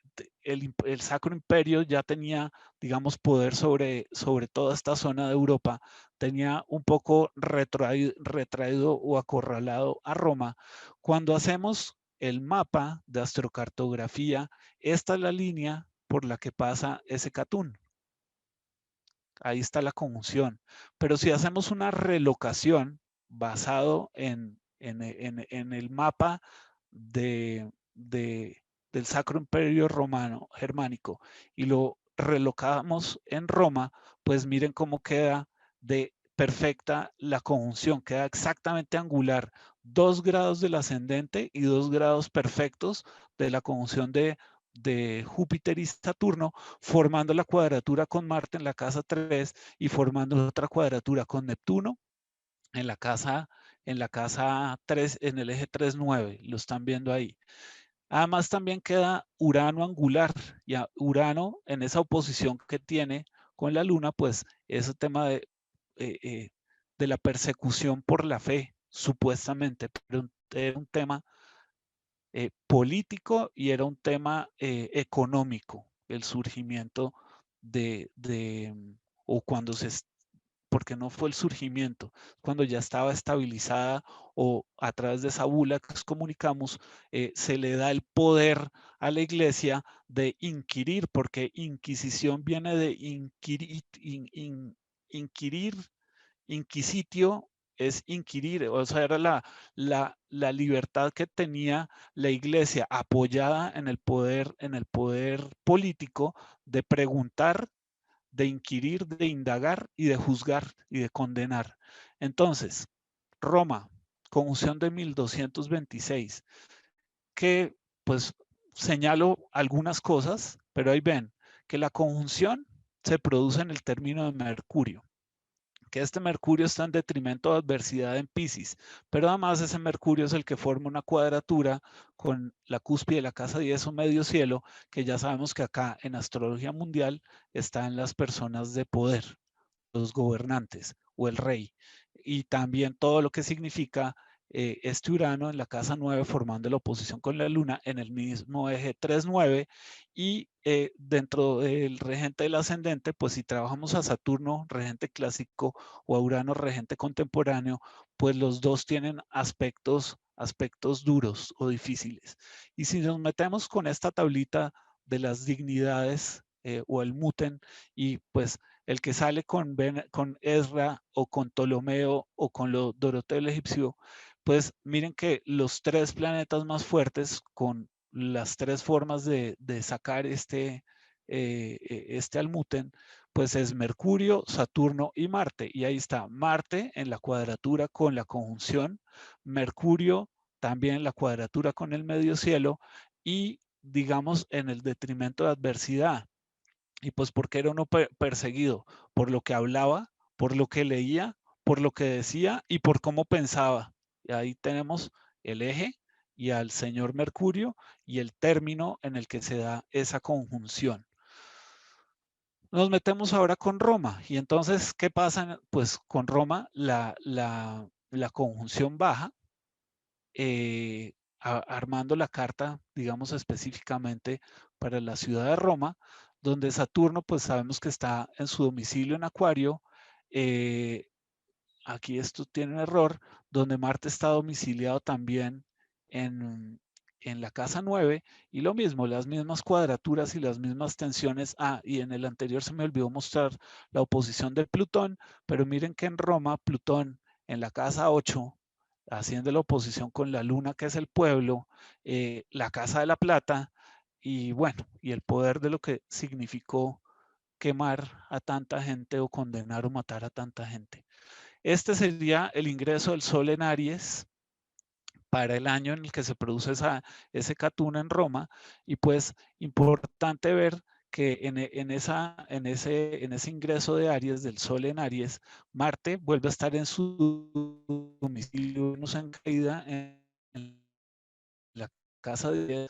Sacro Imperio ya tenía, digamos, poder sobre toda esta zona de Europa, tenía un poco retraído o acorralado a Roma. Cuando hacemos el mapa de astrocartografía, esta es la línea por la que pasa ese Catún. Ahí está la conjunción. Pero si hacemos una relocación basado en el mapa del Sacro Imperio Romano Germánico y lo relocamos en Roma, pues miren cómo queda de perfecta la conjunción, queda exactamente angular, 2 grados del ascendente y 2 grados perfectos de la conjunción de Júpiter y Saturno, formando la cuadratura con Marte en la casa 3 y formando otra cuadratura con Neptuno en la casa 3, en el eje 3,9, lo están viendo ahí. Además también queda Urano angular, y Urano en esa oposición que tiene con la Luna, pues ese tema de la persecución por la fe, supuestamente, pero era un tema político y era un tema económico, el surgimiento o cuando porque no fue el surgimiento, cuando ya estaba estabilizada o a través de esa bula que comunicamos, se le da el poder a la iglesia de inquirir, porque inquisición viene de inquirir, inquisitio es inquirir, o sea, era la libertad que tenía la iglesia apoyada en el poder político de preguntar, de inquirir, de indagar y de juzgar y de condenar. Entonces, Roma, conjunción de 1226, que pues señalo algunas cosas, pero ahí ven que la conjunción se produce en el término de Mercurio, que este Mercurio está en detrimento de adversidad en Piscis, pero además ese Mercurio es el que forma una cuadratura con la cúspide de la casa 10 o medio cielo, que ya sabemos que acá en astrología mundial está en las personas de poder, los gobernantes o el rey, y también todo lo que significa este Urano en la casa 9 formando la oposición con la Luna en el mismo eje 3,9 y dentro del regente del ascendente, pues si trabajamos a Saturno, regente clásico, o a Urano, regente contemporáneo, pues los dos tienen aspectos duros o difíciles. Y si nos metemos con esta tablita de las dignidades o el Muten, y pues el que sale con Ezra o con Ptolomeo o con Doroteo el egipcio, pues miren que los 3 planetas más fuertes con las 3 formas de sacar este almuten, pues es Mercurio, Saturno y Marte. Y ahí está Marte en la cuadratura con la conjunción, Mercurio también en la cuadratura con el medio cielo y digamos en el detrimento de adversidad. Y pues porque era uno perseguido por lo que hablaba, por lo que leía, por lo que decía y por cómo pensaba. Y ahí tenemos el eje y al señor Mercurio y el término en el que se da esa conjunción. Nos metemos ahora con Roma y entonces, ¿qué pasa? Pues con Roma la conjunción baja, armando la carta, digamos específicamente para la ciudad de Roma, donde Saturno, pues sabemos que está en su domicilio en Acuario. Aquí esto tiene un error, donde Marte está domiciliado también en la casa 9, y lo mismo, las mismas cuadraturas y las mismas tensiones. Y en el anterior se me olvidó mostrar la oposición de Plutón, pero miren que en Roma, Plutón en la casa 8, haciendo la oposición con la Luna, que es el pueblo, la casa de la plata, y bueno, y el poder de lo que significó quemar a tanta gente o condenar o matar a tanta gente. Este sería el ingreso del Sol en Aries para el año en el que se produce ese Catún en Roma, y pues importante ver que en ese ingreso de Aries, del Sol en Aries, Marte vuelve a estar en su domicilio en caída en la casa de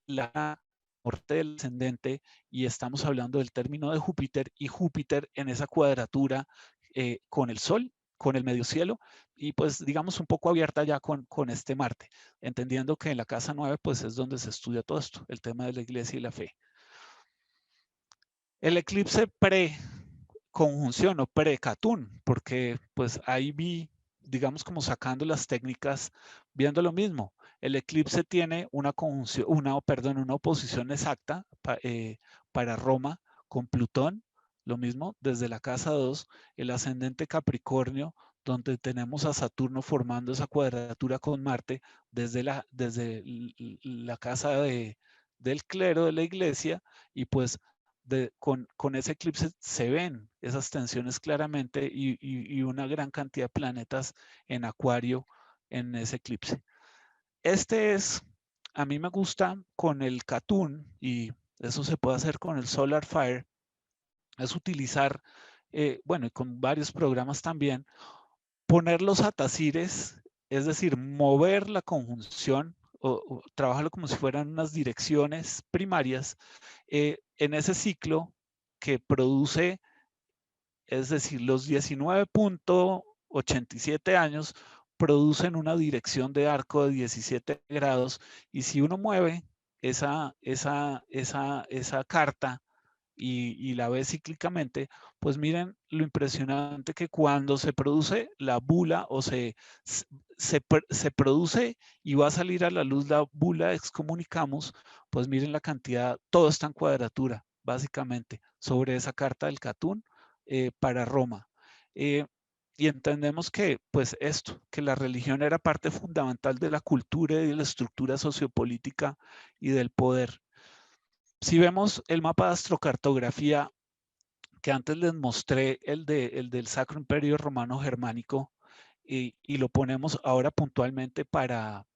la norte del ascendente, y estamos hablando del término de Júpiter, y Júpiter en esa cuadratura con el Sol, con el medio cielo, y pues digamos un poco abierta ya con este Marte, entendiendo que en la casa 9 pues es donde se estudia todo esto, el tema de la iglesia y la fe. El eclipse pre-conjunción o pre-Catún, porque pues ahí vi, digamos como sacando las técnicas, viendo lo mismo. El eclipse tiene una conjunción, una oposición exacta para Roma con Plutón, lo mismo desde la casa 2, el ascendente Capricornio, donde tenemos a Saturno formando esa cuadratura con Marte desde la casa del clero de la iglesia, y pues con ese eclipse se ven esas tensiones claramente, y una gran cantidad de planetas en Acuario en ese eclipse. A mí me gusta con el Catún, y eso se puede hacer con el Solar Fire, es utilizar, bueno, y con varios programas también, poner los atacires, es decir, mover la conjunción o trabajarlo como si fueran unas direcciones primarias en ese ciclo que produce, es decir, los 19.87 años producen una dirección de arco de 17 grados, y si uno mueve esa carta y la ve cíclicamente, pues miren lo impresionante que cuando se produce la bula o se produce y va a salir a la luz la bula excomunicamus, pues miren la cantidad, todo está en cuadratura, básicamente, sobre esa carta del Catún para Roma. Y entendemos que, pues esto, que la religión era parte fundamental de la cultura y de la estructura sociopolítica y del poder. Si vemos el mapa de astrocartografía que antes les mostré, el del Sacro Imperio Romano Germánico, y lo ponemos ahora puntualmente para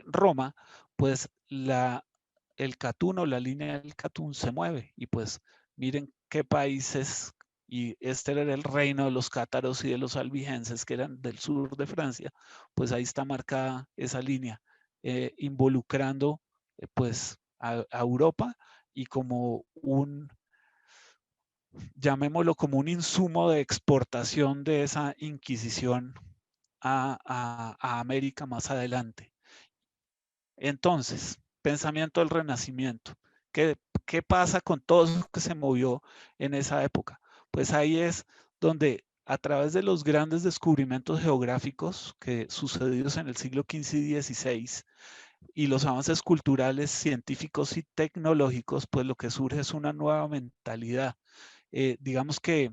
Roma, pues el Catún o la línea del Catún se mueve, y pues miren qué países, y este era el reino de los cátaros y de los albigenses, que eran del sur de Francia, pues ahí está marcada esa línea, involucrando pues a Europa, y como llamémoslo como un insumo de exportación de esa Inquisición a América más adelante. Entonces, pensamiento del Renacimiento. ¿Qué pasa con todo eso que se movió en esa época? Pues ahí es donde, a través de los grandes descubrimientos geográficos que sucedidos en el siglo XV y XVI, y los avances culturales, científicos y tecnológicos, pues lo que surge es una nueva mentalidad. Digamos que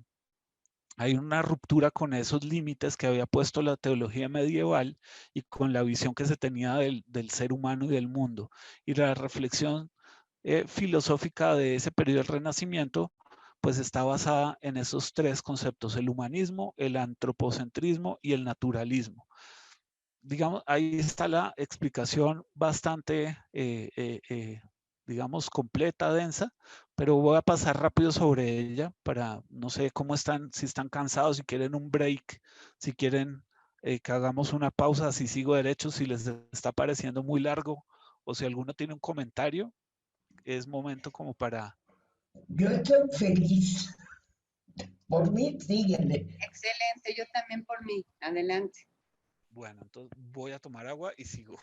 hay una ruptura con esos límites que había puesto la teología medieval y con la visión que se tenía del ser humano y del mundo. Y la reflexión filosófica de ese periodo del Renacimiento pues está basada en esos tres conceptos: el humanismo, el antropocentrismo y el naturalismo. Digamos, ahí está la explicación bastante, digamos, completa, densa, pero voy a pasar rápido sobre ella para, no sé cómo están, si están cansados, si quieren un break, si quieren que hagamos una pausa, si sigo derecho, si les está pareciendo muy largo, o si alguno tiene un comentario, es momento como para... Yo estoy feliz. Por mí, síguenle. Excelente, yo también por mí. Adelante. Bueno, entonces voy a tomar agua y sigo.